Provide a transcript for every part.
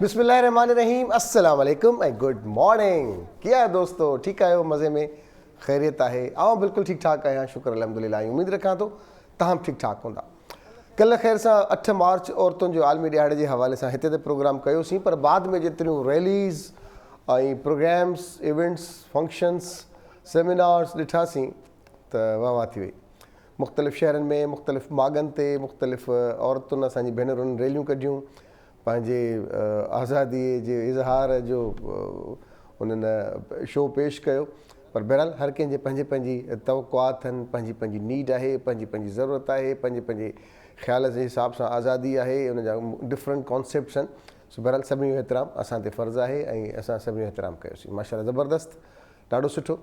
बिस्मिल्लाहिर्रहमानिर्रहीम, अस्सलाम वालेकुम ऐं गुड मॉर्निंग। कीअं आहियो दोस्तो? ठीकु आहियो? मज़े में? ख़ैरियत आहे? आउं बिल्कुलु ठीकु ठाक आहियां, शुक्र अल्हम्दुलिल्लाह। उमेद रखां थो तव्हां बि ठीकु ठाक हूंदा। कल्ह ख़ैर सां 8 मार्च औरतुनि जो आलमी ॾियारे जे हवाले सां हिते त प्रोग्राम कयोसीं, पर बाद में जेतिरियूं रैलीज़ ऐं प्रोग्राम्स, इवेंट्स, फंक्शन्स, सेमिनार्स ॾिठासीं त वाह वाह थी वई। मुख़्तलिफ़ शहरनि में मुख़्तलिफ़ माॻनि ते मुख़्तलिफ़ औरतुनि असांजी भेनरुनि रैलियूं कढियूं, पंहिंजे आज़ादीअ जे इज़हार जो उन्हनि शो पेश कयो। पर बहरहाल हर कंहिंजे पंहिंजे पंहिंजी तवक़ुआत आहिनि, पंहिंजी पंहिंजी नीड आहे, पंहिंजी पंहिंजी ज़रूरत आहे, पंहिंजे पंहिंजे ख़्याल जे हिसाब सां आज़ादी आहे, उन जा डिफरेंट कॉन्सेप्ट्स आहिनि। सो बहरहाल सभिनी जो एतिराम असां ते फ़र्ज़ु आहे ऐं असां सभिनी जो एतिराम कयोसीं। माशाअल्लाह ज़बरदस्त, ॾाढो सुठो।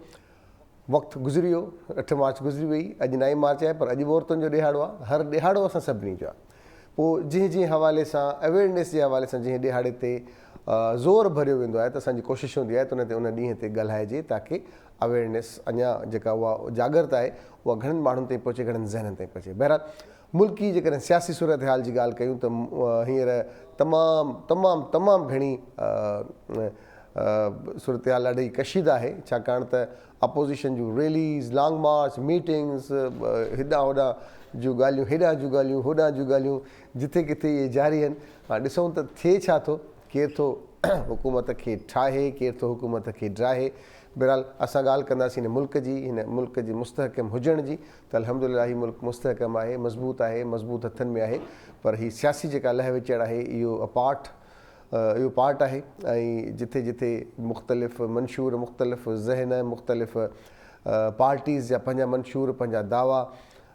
वक़्तु गुज़री वियो, 8 मार्च गुज़री वई, अॼु 9 मार्च आहे, पर अॼु बि औरतुनि जो ॾिहाड़ो आहे। हर ॾिहाड़ो असां सभिनी जो आहे। पोइ जंहिं हवाले सां अवेयरनेस जे हवाले सां जंहिं ॾिहाड़े ते ज़ोर भरियो वेंदो आहे त असांजी कोशिशि हूंदी आहे त उन ॾींहं ते ॻाल्हाइजे, ताकी अवेयरनेस अञा जेका उहा जागृत आहे उहा घणनि माण्हुनि ताईं पहुचे, घणनि ज़हननि ताईं पहुचे। बहरहाल मुल्की जेकॾहिं सियासी सूरत हाल जी ॻाल्हि कयूं त हींअर तमामु घणी सूरत हाल ॾाढी कशीदा आहे, छाकाणि त अपोज़िशन जूं रैलीज़, लॉन्ग मार्च, मीटिंग्स, हेॾां होॾां जूं ॻाल्हियूं, हेॾां जूं ॻाल्हियूं, होॾां जूं ॻाल्हियूं जिथे किथे इहे जारी आहिनि। हाणे ॾिसूं त थिए छा थो, केरु थो हुकूमत खे ठाहे, केरु थो हुकूमत खे ड्राहे। बहरहाल असां ॻाल्हि कंदासीं हिन मुल्क जी, हिन मुल्क जी मुस्तहकम हुजण जी, त अल्हम्दुलिल्लाह हीउ मुल्क मुस्तहकम आहे, मज़बूत आहे, मज़बूत हथनि में आहे। पर हीअ सियासी जेका लह विचड़ आहे इहो पार्ट आहे। ऐं जिथे जिथे मुख़्तलिफ़ मंशूर, मुख़्तलिफ़ ज़हन, मुख़्तलिफ़ पार्टीज़ जा पंहिंजा मंशूर, पंहिंजा दावा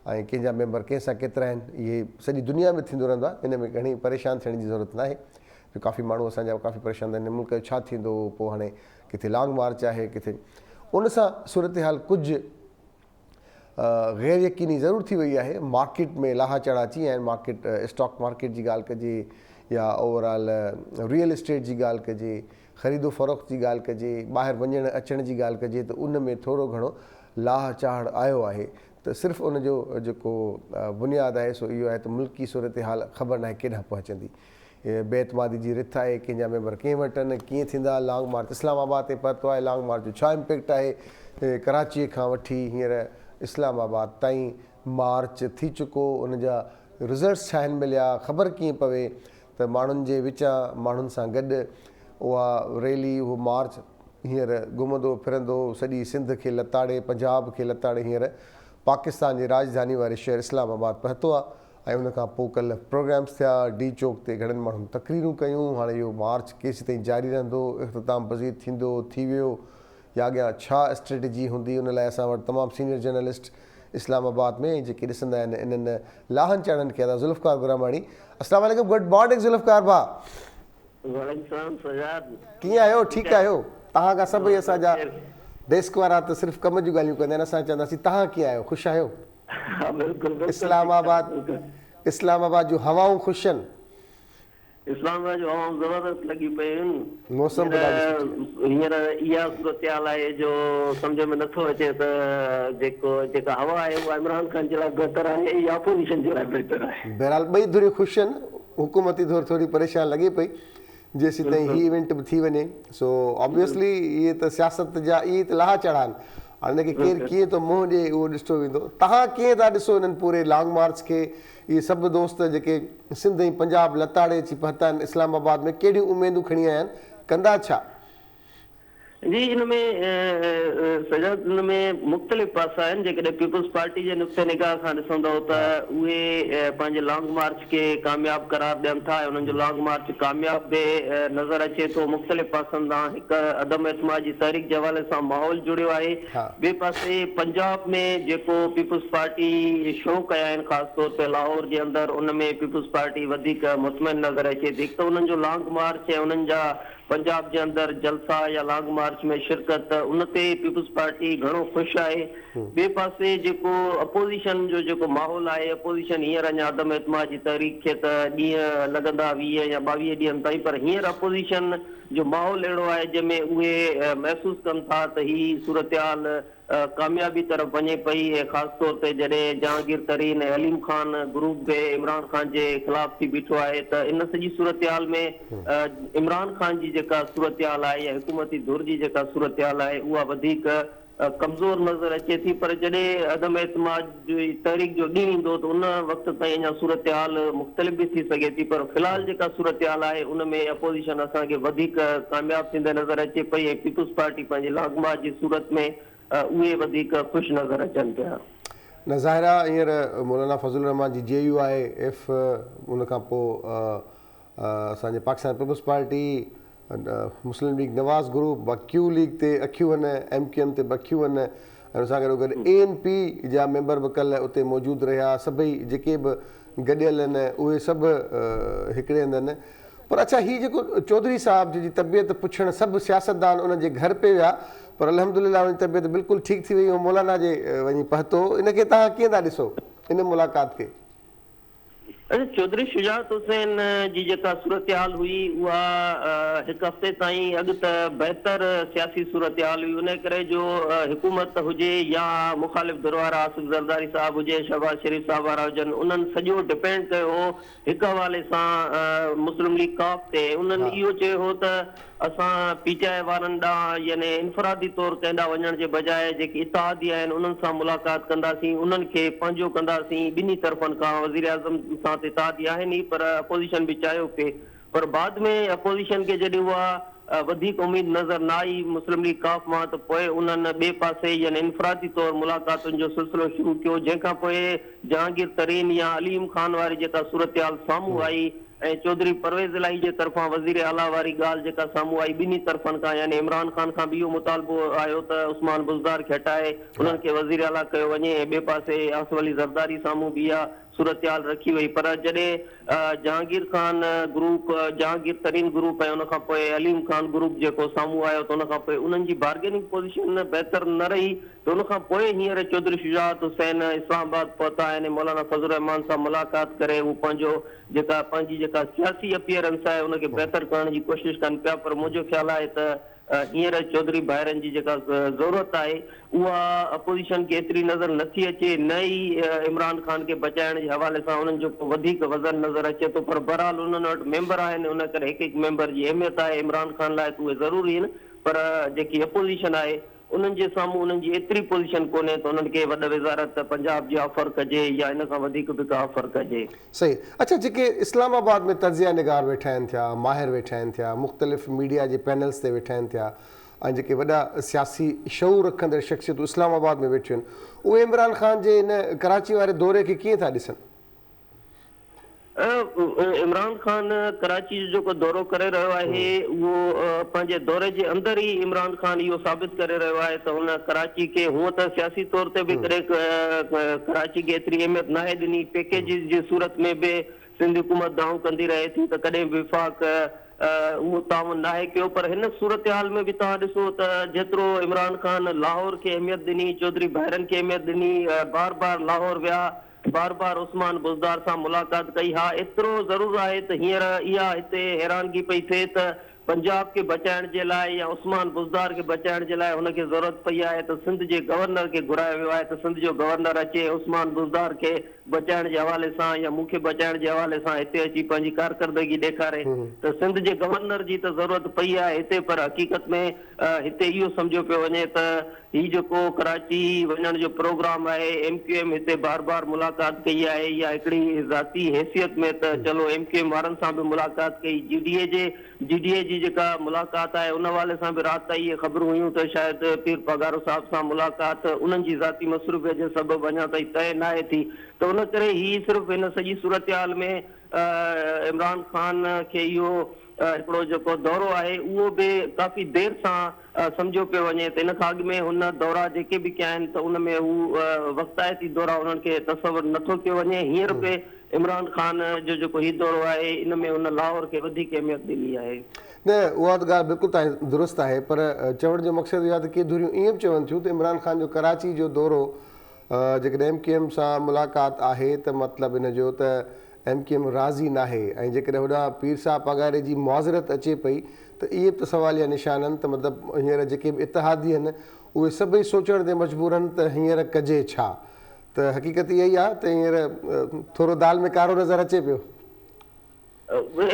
ऐं कंहिंजा मेंबर कंहिंसां केतिरा आहिनि, इहे सॼी दुनिया में थींदो रहंदो आहे। इन में घणी परेशान थियण जी ज़रूरत न आहे। जो काफ़ी माण्हू असांजा काफ़ी परेशान आहिनि, मुल्क जो छा थींदो, पोइ हाणे किथे लॉन्ग मार्च आहे, किथे उन सां सूरत हाल कुझु ग़ैर यकीनी ज़रूरु थी वई आहे। मार्केट में लाहा चढ़ा अची विया आहिनि। मार्केट, स्टॉक मार्केट जी ॻाल्हि कजे या ओवरऑल रियल इस्टेट जी ॻाल्हि कजे, ख़रीदो फ़रोख़्त जी ॻाल्हि कजे, ॿाहिरि वञण अचण जी ॻाल्हि कजे, त उन में थोरो घणो लाह चढ़ आयो आहे। त सिर्फ़ु उनजो जेको बुनियादु आहे सो इहो आहे त मुल्की सूरत हाल ख़बर न आहे केॾांहुं पहुचंदी। बेतमादी जी रिथ आहे, कंहिंजा मेंबर कंहिं वटि आहिनि, कीअं थींदा लॉन्ग मार्च। इस्लामाबाद ते पतो आहे लॉन्ग मार्च जो छा इम्पेक्ट आहे। कराचीअ खां वठी हींअर इस्लामाबाद ताईं मार्च थी चुको, उन जा रिज़ल्ट्स छा आहिनि मिलिया, ख़बर कीअं पवे त माण्हुनि जे विचां माण्हुनि सां गॾु उहा रैली, उहो मार्च हींअर घुमंदो फिरंदो सॼी सिंध खे लताड़े, पंजाब खे लताड़े हींअर पाकिस्तान जी राजधानी वारे शहर इस्लामाबाद पहुतो आहे। ऐं उनखां पोइ कल्ह प्रोग्राम्स थिया, डी चौक ते घणनि माण्हुनि तक़रीरूं कयूं। हाणे इहो मार्च केसि ताईं जारी रहंदो, इख़्तिताम पज़ीर थींदो, थी वियो या अॻियां छा स्ट्रेटजी हूंदी, उन लाइ असां वटि तमामु सीनियर जर्नलिस्ट इस्लामाबाद में जेके ॾिसंदा आहिनि इन्हनि लाहनि चढ़नि खे था। ज़ुल्फ़कार गुरामाणी, अस्सलाम वालेकुम, गुड मॉर्निंग ज़ुल्फ़कार भाउ, कीअं आहियो? ठीकु आहियो? तव्हां खां सभई असांजा डेस्क वारा त सिर्फ़ु कम जूं ॻाल्हियूं कंदा आहिनि, असां चवंदासीं तव्हां कीअं आहियो, ख़ुशि आहियो? इस्लामाबाद जूं हवाऊं ख़ुशि आहिनि? इस्लामाबाद जो हवाऊं ज़बरदस्त लॻी पयूं आहिनि। मौसम हींअर इहा सूरत हाल आहे जो सम्झ में नथो अचे त जेका हवा आहे उहा इमरान ख़ान जे लाइ बहितर आहे या अपोज़िशन जे लाइ बहितर आहे। बहरहाल ॿई धुरियूं ख़ुशि आहिनि। हुकूमती तौरु थोरी परेशान लॻे पई जेसीं ताईं हीअ इवेंट बि थी वञे। सो ऑब्वियसली इहे त सियासत जा इहे त लाहा चढ़ा आहिनि। हाणे हिनखे केरु कीअं थो मुंहुं ॾिए उहो ॾिसो वेंदो। तव्हां कीअं था ॾिसो हिननि पूरे लॉन्ग मार्च खे? इहे सभु दोस्त जेके सिंध ऐं पंजाब लताड़े अची पहुता आहिनि इस्लामाबाद में, कहिड़ियूं उमेदूं खणी आया आहिनि, कंदा छा? जी, हिन में मुख़्तलिफ़ पासा आहिनि। जेकॾहिं पीपल्स पार्टी जे नुक़्ते निगाह खां ॾिसंदो त उहे पंहिंजे लॉन्ग मार्च खे कामयाबु करार ॾियनि था ऐं उन्हनि जो लॉन्ग मार्च कामयाबु बि नज़र अचे थो। मुख़्तलिफ़ पासनि तां हिकु अदम एतमाद जी तहरीक जे हवाले सां माहौल जुड़ियो आहे। ॿिए पासे पंजाब में जेको पीपल्स पार्टी शो कया आहिनि, ख़ासि तौर ते लाहौर जे अंदरि, उन में पीपल्स पार्टी वधीक मुतमइन नज़र अचे थी। हिकु त उन्हनि जो लॉन्ग मार्च ऐं उन्हनि जा पंजाब जे अंदरि जलसा या लॉन्ग मार्च में शिरकत, उन ते पीपल्स पार्टी घणो ख़ुशि आहे। ॿिए पासे जेको अपोज़िशन जो जेको माहौल आहे, अपोज़िशन हींअर अञा अदम एतमाद जी तहरीक खे त ॾींहं लॻंदा 20 या 22 ॾींहंनि ताईं, पर हींअर अपोज़िशन जो माहौल अहिड़ो आहे जंहिंमें उहे महसूसु कनि था त ही सूरत हाल कामयाबी तरफ़ वञे पई ऐं ख़ासि तौर ते जॾहिं जहांगीर तरीन ऐं अलीम ख़ान ग्रुप बि इमरान ख़ान जे ख़िलाफ़ थी बीठो आहे त इन सॼी सूरतहाल में इमरान ख़ान जी जेका सूरतहाल आहे या हुकूमती धुर जी जेका सूरतहाल आहे उहा वधीक कमज़ोर नज़र अचे थी। पर जॾहिं अदम एतमाद जी तहरीक जो ॾींहुं ईंदो त उन वक़्त ताईं अञा सूरतहाल मुख़्तलिफ़ बि थी सघे थी। पर फ़िलहाल जेका सूरतहाल आहे उन में अपोज़िशन असांखे वधीक कामयाबु थींदे नज़र अचे पई ऐं पीपुल्स पार्टी पंहिंजे लॉन्ग मार्च जी सूरत में उहे वधीक ख़ुशि नज़र अचनि पिया। न ज़ाहिर आहे हींअर मौलाना फज़लुर रहमान जी JUIF उन खां पोइ असांजे पाकिस्तान पीपुल्स पार्टी मुस्लिम लीग नवाज़ ग्रुप Q लीग ते अखियूं आहिनि, MQM ते अखियूं आहिनि ऐं हुन सां गॾोगॾु ANP जा मेंबर बि कल्ह उते मौजूदु रहिया। सभई जेके बि गॾियल आहिनि उहे सभु हिकिड़े हंधि आहिनि। पर अच्छा हीअ जेको चौधरी साहिब जी तबियत पुछणु सभु सियासतदान उनजे घर पे विया पर अल्हम्दुलिल्लाह उनजी तबियत बिल्कुलु ठीकु थी वई ऐं मौलाना जे वञी पहुतो। इनखे तव्हां कीअं था ॾिसो इन मुलाक़ात खे? चौधरी शुजात हुसैन जी जेका सूरतहाल हुई उहा हिकु हफ़्ते ताईं अॻु त बहितर सियासी सूरतहाल हुई। उन करे जो हुकूमत हुजे या मुख़ालिफ़ धुर वारा आसिफ़ ज़रदारी साहिबु हुजे, शहबाज शरीफ़ साहिब वारा हुजनि, उन्हनि सॼो डिपेंड कयो हो हिकु हवाले सां मुस्लिम लीग काफ ते। उन्हनि इहो चयो हो त असां PTI वारनि ॾांहुं यानी इनफरादी तौर ते ॾांहुं वञण जे बजाए जेके इत्तेहादी आहिनि उन्हनि सां मुलाक़ात कंदासीं, उन्हनि खे पंहिंजो कंदासीं। ॿिन्ही तरफ़नि खां वज़ीर आज़म सां त इत्तेहादी आहिनि ई पर अपोज़िशन बि चाहियो पिए। पर बाद में अपोज़िशन खे जॾहिं उहा वधीक उमेद नज़र न आई मुस्लिम लीग काफ मां त पोइ उन्हनि ॿिए पासे यानी इनफरादी तौर मुलाक़ातुनि जो सिलसिलो शुरू कयो जंहिंखां पोइ जहांगीर तरीन या अलीम ख़ान वारी जेका सूरतहाल साम्हूं आई ऐं चौधरी परवेज़ इलाही जे तरफ़ां वज़ीर आला वारी ॻाल्हि जेका साम्हूं आई ॿिन्ही तरफ़नि खां यानी इमरान ख़ान खां बि इहो मुतालबो आयो त उस्मान बुज़दार खे हटाए उन्हनि खे वज़ीर आला कयो वञे ऐं ॿिए पासे आसिफ़ अली ज़रदारी साम्हूं बि इहा सूरतहाल रखी वई। पर जॾहिं जहांगीर ख़ान ग्रुप जहांगीर तरीन ग्रुप ऐं उनखां पोइ अलीम ख़ान ग्रुप जेको साम्हूं आयो त उनखां पोइ उन्हनि जी बार्गेनिंग पोज़ीशन बहितर न रही त उनखां पोइ हींअर चौधरी शुजात हुसैन इस्लामाबाद पहुता आहिनि। मौलाना फज़लुर रहमान सां मुलाक़ात करे उहो पंहिंजी जेका सियासी अपीयरेंस आहे उनखे बहितर करण जी कोशिशि कनि पिया। पर मुंहिंजो ख़्यालु आहे त हींअर चौधरी भाइरनि जी जेका ज़रूरत आहे उहा अपोज़िशन खे एतिरी नज़र नथी अचे न ई इमरान ख़ान खे बचाइण जे हवाले सां उन्हनि जो वधीक वज़न नज़र अचे थो। पर बहरहाल उन्हनि वटि मेंबर आहिनि उन करे हिकु हिकु मेंबर जी अहमियत आहे इमरान ख़ान लाइ त उहे ज़रूरी आहिनि। पर जेकी अपोज़िशन आहे उन्हनि जे साम्हूं उन्हनि जी एतिरी पोज़ीशन कोन्हे त उन्हनि खे वॾ वज़ारत पंजाब जी ऑफर कजे या इन खां वधीक बि का ऑफर कजे। सही। अच्छा जेके इस्लामाबाद में तजिया निगार वेठा आहिनि थिया, माहिर वेठा आहिनि थिया, मुख़्तलिफ़ मीडिया जे पैनल्स ते वेठा आहिनि थिया ऐं जेके वॾा सियासी शऊर रखंदड़ शख़्सियतूं इस्लामाबाद में वेठियूं आहिनि उहे इमरान ख़ान जे इन कराची वारे दौरे खे कीअं था ॾिसनि? इमरान ख़ान कराची जो जेको दौरो करे रहियो आहे उहो पंहिंजे दौरे जे अंदरि ई इमरान ख़ान इहो साबित करे रहियो आहे त हुन कराची खे हूअं त सियासी तौर ते बि कॾहिं कराची खे एतिरी अहमियत नाहे ॾिनी, पैकेजिस जी सूरत में बि सिंध हुकूमत दाऊं कंदी रहे थी त कॾहिं विफ़ाक़ उहो ताउन नाहे कयो। पर हिन सूरतहाल में बि तव्हां ॾिसो त जेतिरो इमरान ख़ान लाहौर खे अहमियत ॾिनी, चौधरी भाइरनि खे अहमियत ॾिनी, बार बार लाहौर विया, बार बार उस्मान बुज़दार सां मुलाक़ात कई। हा एतिरो ज़रूरु आहे त हींअर इहा हिते हैरानगी पई थिए त पंजाब खे बचाइण जे लाइ या उस्मान बुज़दार खे बचाइण जे लाइ हुनखे ज़रूरत पई आहे त सिंध जे गवर्नर खे घुरायो वियो आहे त सिंध जो गवर्नर अचे उस्मान बुज़दार खे बचाइण जे हवाले सां या मूंखे बचाइण जे हवाले सां हिते अची पंहिंजी कारकर्दगी ॾेखारे त सिंध जे गवर्नर जी त ज़रूरत पई आहे हिते। पर हक़ीक़त में हिते इहो सम्झो पियो वञे त हीउ जेको कराची वञण जो प्रोग्राम आहे MQM हिते बार बार मुलाक़ात कई आहे या हिकिड़ी ज़ाती हैसियत में त चलो MQM वारनि सां बि मुलाक़ात कई, GDA जी जेका मुलाक़ात आहे उन हवाले सां बि राति ताईं इहे ख़बरूं हुयूं त शायदि पीर पगारो साहिब सां मुलाक़ात उन्हनि जी ज़ाती मसरूफ़ियत जे सबबि अञा ताईं तय नाहे थी। त उन करे हीअ सिर्फ़ु हिन सॼी सूरतहाल में इमरान ख़ान खे इहो हिकिड़ो जेको दौरो आहे उहो बि काफ़ी देरि सां सम्झो पियो वञे त इन खां अॻु में हुन दौरा जेके बि कया आहिनि त उन में हू वक़्तायती दौरा उन्हनि खे तसवुरु नथो कयो वञे। हींअर बि इमरान ख़ान जो जेको हीउ दौरो आहे इन में हुन लाहौर खे वधीक अहमियत ॾिनी आहे। न उहा त ॻाल्हि बिल्कुलु तव्हांजी दुरुस्त आहे पर चवण जो मक़सदु इहो आहे त के धुरियूं ईअं बि चवनि थियूं त इमरान ख़ान जो कराची जो दौरो जेकॾहिं MQM सां मुलाक़ात आहे त मतिलबु इन जो त MQM राज़ी नाहे ऐं जेकॾहिं होॾां पीर साहिब पगारे जी मुआज़रत अचे पई त इहे बि त सवालिया निशान आहिनि त मतिलबु हींअर जेके बि इत्तेहादी आहिनि उहे सभई सोचण ते मजबूर आहिनि त हींअर कजे छा। त हक़ीक़त इहा ई आहे त हींअर थोरो दाल में कारो नज़र अचे पियो।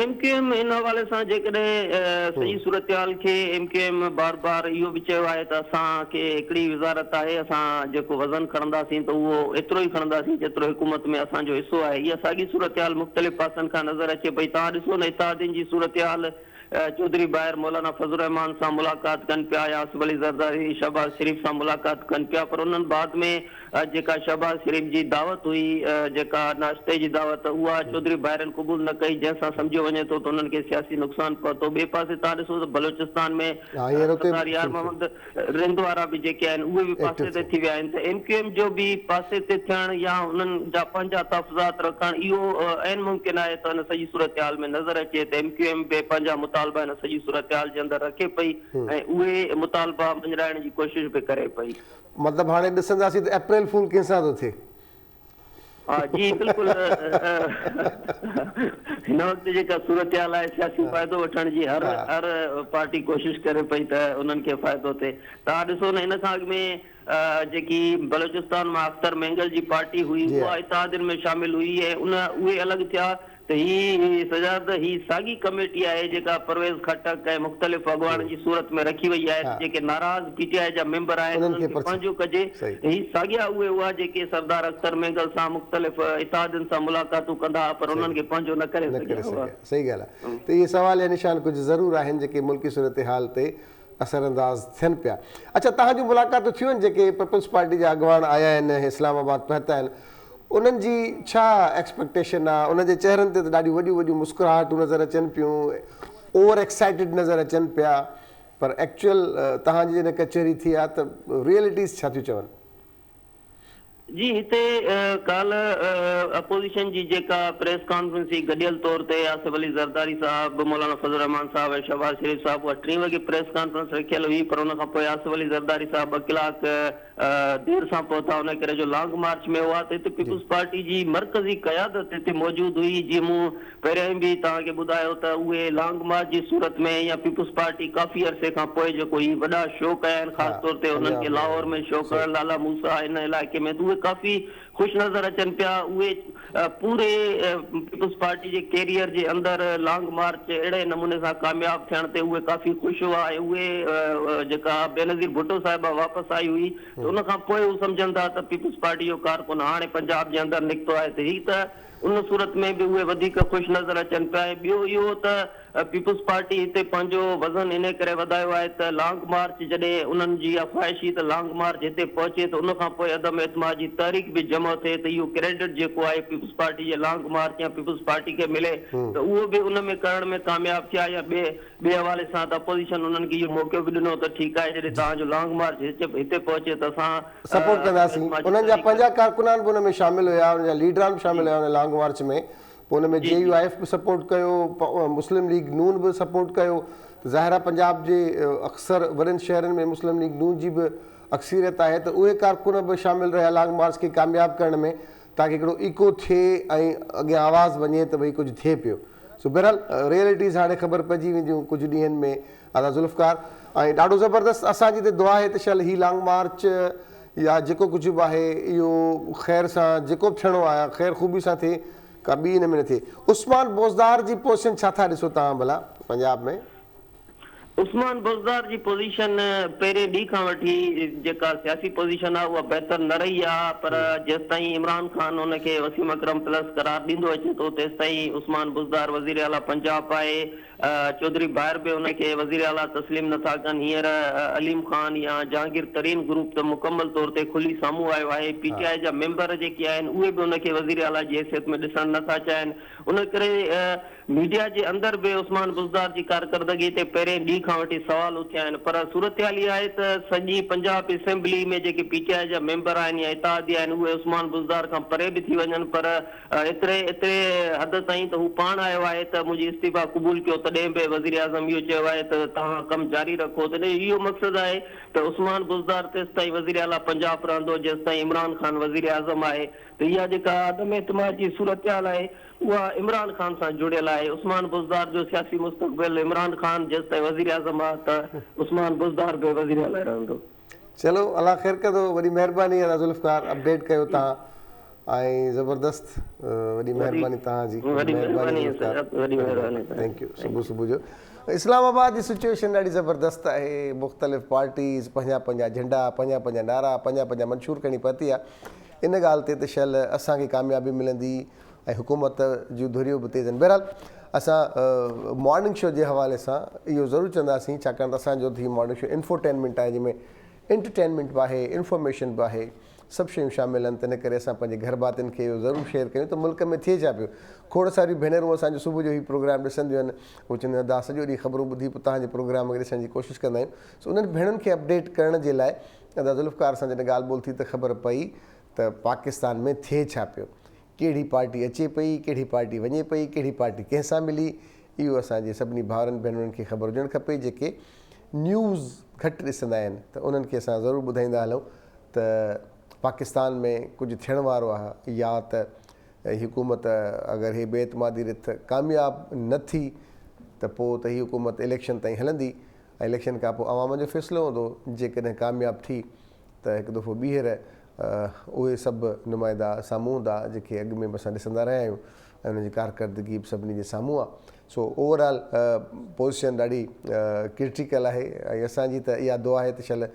MQM इन हवाले सां जेकॾहिं सॼी सूरतहाल खे MQM बार बार इहो बि चयो आहे त असांखे हिकिड़ी वज़ारत आहे, असां जेको वज़न खणंदासीं त उहो एतिरो ई खणंदासीं जेतिरो हुकूमत में असांजो हिसो आहे। इहा साॻी सूरतहाल मुख़्तलिफ़ पासनि खां नज़र अचे पई। तव्हां ॾिसो न इत्तेहादीन जी सूरतहाल, चौधरी ॿाहिरि मौलाना फज़लुर रहमान सां मुलाक़ात कनि पिया या आसिफ अली ज़रदारी शहबाज़ शरीफ़ सां मुलाक़ात कनि पिया, पर उन्हनि बाद में जेका शहबाज़ शरीफ़ जी दावत हुई, जेका नाश्ते जी दावत, उहा चौधरी ॿाहिरनि क़बूल न कई, जंहिंसां सम्झो वञे थो त उन्हनि खे सियासी नुक़सानु पहुतो। ॿिए पासे तव्हां ॾिसो त बलोचिस्तान में यार मोहम्मद रिंद वारा बि जेके आहिनि उहे बि पासे ते थी विया आहिनि। त MQM जो बि पासे ते थियणु या उन्हनि जा पंहिंजा तहफ़्ज़ात रखणु इहो ऐन मुमकिन आहे त हिन सॼी सूरतहाल में नज़र अचे त MQM बि पंहिंजा मुतालबा हिन सॼी सूरतहाल जे अंदरि रखे पई ऐं उहे मुतालबा मंझराइण जी कोशिशि बि करे पई। मतिलबु हाणे ॾिसंदासीं त अप्रैल फूल कंहिंसां थो थिए। हा जी बिल्कुलु। हिन वक़्तु जेका सूरतहाल आहे सियासी फ़ाइदो वठण जी हर पार्टी कोशिशि करे पई त उन्हनि खे फ़ाइदो थिए। तव्हां ॾिसो न हिन खां अॻु में जेकी बलोचिस्तान मां अख्तर मेंगल जी पार्टी हुई उहा इत्तेहादिन में शामिल हुई ऐं उहे अलॻि थिया। त ही सजाद ही साॻी कमेटी आहे जेका परवेज़ खटक ऐं मुख़्तलिफ़ अॻवान जी सूरत में रखी वई आहे। जेके नाराज़ PTI जा मेंबर आहिनि उन्हनि खे पंहिंजो कजे। ही साॻिया उहे हुआ जेके सरदार अख्तर मेंगल सां मुख़्तलिफ़ इत्तेहादिन सां मुलाक़ातूं कंदा पर उन्हनि खे पंहिंजो न करे सघिया। सही ॻाल्हि आहे। त इहे सवाल या निशान कुझु ज़रूरु आहिनि जेके मुल्की सूरतहाल ते असरअंदाज़ थियनि पिया। अच्छा, तव्हांजूं मुलाक़ातूं थियूं आहिनि जेके पीपल्स पार्टी जा अॻवान आया आहिनि, इस्लामाबाद पहुता आहिनि, उन्हनि जी छा एक्सपेक्टेशन आहे? उन्हनि जे चेहरनि ते त ॾाढियूं वॾियूं वॾियूं मुस्कुराहटूं नज़र अचनि पियूं, ओवर एक्साइटेड नज़र अचनि पिया, पर एक्चुअल तव्हांजी जॾहिं कचहरी थी आहे त रियलिटीज़ छा थियूं चवनि? जी हिते काल्ह अपोज़िशन जी जेका प्रेस कॉन्फ्रेंस हुई गॾियल तौर ते आसिफ अली ज़रदारी साहब, मौलाना फज़लुर रहमान साहब ऐं शहबाज़ शरीफ़ साहब, उहा 3 वॻे प्रेस कॉन्फ्रेंस रखियल हुई, पर उन खां पोइ आसिफ अली ज़रदारी साहब 2 कलाक देर सां पहुता। उन करे जो लॉन्ग मार्च में हुआ त हिते पीपल्स पार्टी जी मर्कज़ी क़यादत हिते मौजूदु हुई। जीअं मूं पहिरियों बि तव्हांखे ॿुधायो त उहे लॉन्ग मार्च जी सूरत में या पीपल्स पार्टी काफ़ी अरसे खां पोइ जेको ही वॾा शो कया आहिनि, ख़ासि तौर ते उन्हनि खे लाहौर में शो करणु, लाला मूसा हिन इलाइक़े में, त उहे काफ़ी ख़ुशि नज़र अचनि पिया। उहे पूरे पीपल्स पार्टी जे कैरियर जे अंदरि लॉन्ग मार्च अहिड़े नमूने सां कामयाबु थियण ते उहे काफ़ी ख़ुशि हुआ ऐं उहे जेका बेनज़ीर भुट्टो साहिबा वापसि आई हुई त उन खां पोइ हू सम्झनि था त पीपल्स पार्टी जो कारकुन हाणे पंजाब जे अंदरि निकितो आहे। त ही त उन सूरत में बि उहे वधीक ख़ुशि नज़र अचनि पिया। ऐं ॿियो इहो त पीपल्स पार्टी हिते पंहिंजो वज़न इन करे वधायो आहे त लॉन्ग मार्च जॾहिं उन्हनि जी ख़्वाहिश हुई त लॉन्ग मार्च हिते पहुचे त उन खां पोइ अदम एतमाद जी तहरीक बि जमा थिए त इहो क्रेडिट जेको आहे पीपल्स पार्टी जे लॉन्ग मार्च या पीपल्स पार्टी खे मिले त उहो बि उन में करण में कामयाबु थिया। या ॿिए हवाले सां त अपोज़िशन उन्हनि खे इहो मौक़ो बि ॾिनो त ठीकु आहे जॾहिं तव्हांजो लॉन्ग मार्च हिते पहुचे त असां सपोर्ट कंदासीं। उन्हनि जा 50 कारकुनान बि उन में शामिल हुया, उन जा लीडरान बि शामिल हुया उन लॉन्ग मार्च में। पोइ हुन में JUIF बि सपोर्ट कयो, मुस्लिम लीग नून बि सपोर्ट कयो। त ज़ाहिर आहे पंजाब जे अक्सर वॾनि शहरनि में मुस्लिम लीग नून जी बि अक्सरियत आहे, त उहे कारकुन बि शामिल रहिया लॉन्ग मार्च खे कामयाबु करण में, ताकी हिकिड़ो इको थिए ऐं अॻियां आवाज़ु वञे त भई कुझु थिए पियो। सो बहरहाल रियलिटीज़ हाणे ख़बर पइजी वेंदियूं कुझु ॾींहंनि में। आदा ज़ुल्फ़कार, ऐं ॾाढो ज़बरदस्तु असांजी हिते दुआ आहे त शल ही लॉन्ग मार्च या जेको कुझु बि आहे इहो ख़ैर सां जेको बि थियणो आहे ख़ैर ख़ूबी सां थिए, का ॿी हिन में न थिए। उस्मान बोज़दार जी पोज़ीशन छा था ॾिसो तव्हां भला पंजाब में? उस्मान बोज़दार जी पोज़ीशन पहिरें ॾींहं खां वठी जेका सियासी पोज़ीशन आहे उहा बहितर न रही आहे, पर जेसि ताईं इमरान ख़ान हुनखे वसीम अकरम प्लस करार ॾींदो अचे थो तेसि ताईं उस्मान बोज़दार वज़ीर आला पंजाब आहे। चौधरी ॿाहिरि बि हुनखे वज़ीर आला तस्लीम नथा कनि। हींअर अलीम ख़ान या जहांगीर तरीन ग्रुप त मुकमल तौर ते खुली साम्हूं आयो आहे। PTI जा मेंबर जेके आहिनि उहे बि हुनखे वज़ीर आला जी हैसियत में ॾिसणु नथा चाहिनि। उन करे मीडिया जे अंदरि बि उस्मान बोज़दार जी कारकर्दगी ते पहिरें ॾींहं खां वठी सवाल उथिया आहिनि, पर सूरतहाल इहा आहे त सॼी पंजाब असेंबली में जेके PTI जा मेंबर आहिनि या इत्तेहादी आहिनि उहे उस्मान बोज़दार खां परे बि थी वञनि, पर एतिरे हद ताईं त हू पाण आयो आहे त मुंहिंजी इस्तीफ़ा क़बूल कयो, तॾहिं बि वज़ीर आज़म इहो चयो आहे त तव्हां कमु जारी रखो। तॾहिं इहो मक़सदु आहे त उस्मान बोज़दार तेसि ताईं वज़ीर आला पंजाब रहंदो जेसि ताईं इमरान ख़ान वज़ीर आज़म आहे। त इहा जेका अदम एतमाद जी सूरतहाल आहे उहा इमरान ख़ान सां जुड़ियल आहे। उस्मान बोज़दार जो सियासी मुस्तक़बिल इमरान ख़ान जेसि ताईं वज़ीर आज़म आहे त उस्मान बोज़दार बि वज़ीर आला रहंदो। चलो अलाह ख़ैर कंदो, वॾी महिरबानी आहे ज़ुल्फ़कार, अपडेट कयो तव्हां ऐं ज़बरदस्त, वॾी महिरबानी तव्हांजी, थैंक यू। सुबुह जो इस्लामाबाद जी सिचुएशन ॾाढी ज़बरदस्त आहे, मुख़्तलिफ़ पार्टीज़ पंहिंजा झंडा, पंहिंजा नारा, पंहिंजा मंशूर खणी पहुती आहे। इन ॻाल्हि ते त शल असांखे कामयाबी मिलंदी ऐं हुकूमत जूं धुरियूं बि तेज़ आहिनि। बहरहाल असां मॉर्निंग शो जे हवाले सां इहो ज़रूरु चवंदासीं, छाकाणि त असांजो हीउ मॉर्निंग शो इंफोटेनमेंट आहे, जंहिंमें एंटरटेनमेंट बि आहे, इंफॉर्मेशन बि आहे, सभु शयूं शामिल आहिनि। त इन करे असां पंहिंजे घर भातियुनि खे इहो ज़रूरु शेयर कयूं त मुल्क में थिए छा पियो। खोड़ सारियूं भेनरूं असांजो सुबुह जो हीउ प्रोग्राम ॾिसंदियूं आहिनि, उहे चवंदियूं आहिनि दा सॼो ॾींहुं ख़बरूं ॿुधी पोइ तव्हांजे प्रोग्राम खे ॾिसण जी कोशिशि कंदा आहियूं। सो उन्हनि भेणुनि खे अपडेट करण जे लाइ दा ज़ुल्फ़कार सां जॾहिं ॻाल्हि ॿोल थी त ख़बर पई त पाकिस्तान में थिए छा पियो, कहिड़ी पार्टी अचे पई, कहिड़ी पार्टी वञे पई, कहिड़ी पार्टी कंहिंसां मिली। इहो असांजे सभिनी भाउरनि भेनरुनि खे ख़बर हुजणु खपे, जेके न्यूज़ घटि ॾिसंदा आहिनि त उन्हनि खे असां ज़रूरु ॿुधाईंदा हलूं त पाकिस्तान में कुझु थियण वारो आहे, या त हुकूमत अगरि हीअ बेतमादी रिथ कामयाब न थी त पोइ त हीअ हुकूमत इलेक्शन ताईं हलंदी ऐं इलेक्शन खां पोइ अवाम जो फ़ैसिलो हूंदो। जेकॾहिं कामयाब थी त हिकु दफ़ो ॿीहर उहे सभु नुमाइंदा साम्हूं हूंदा जेके अॻु में बि असां ॾिसंदा रहिया आहियूं ऐं उनजी कारकर्दगी बि सभिनी जे साम्हूं आहे। सो ओवरऑल पोज़ीशन ॾाढी क्रिटिकल आहे ऐं असांजी त इहा दुआ आहे त शल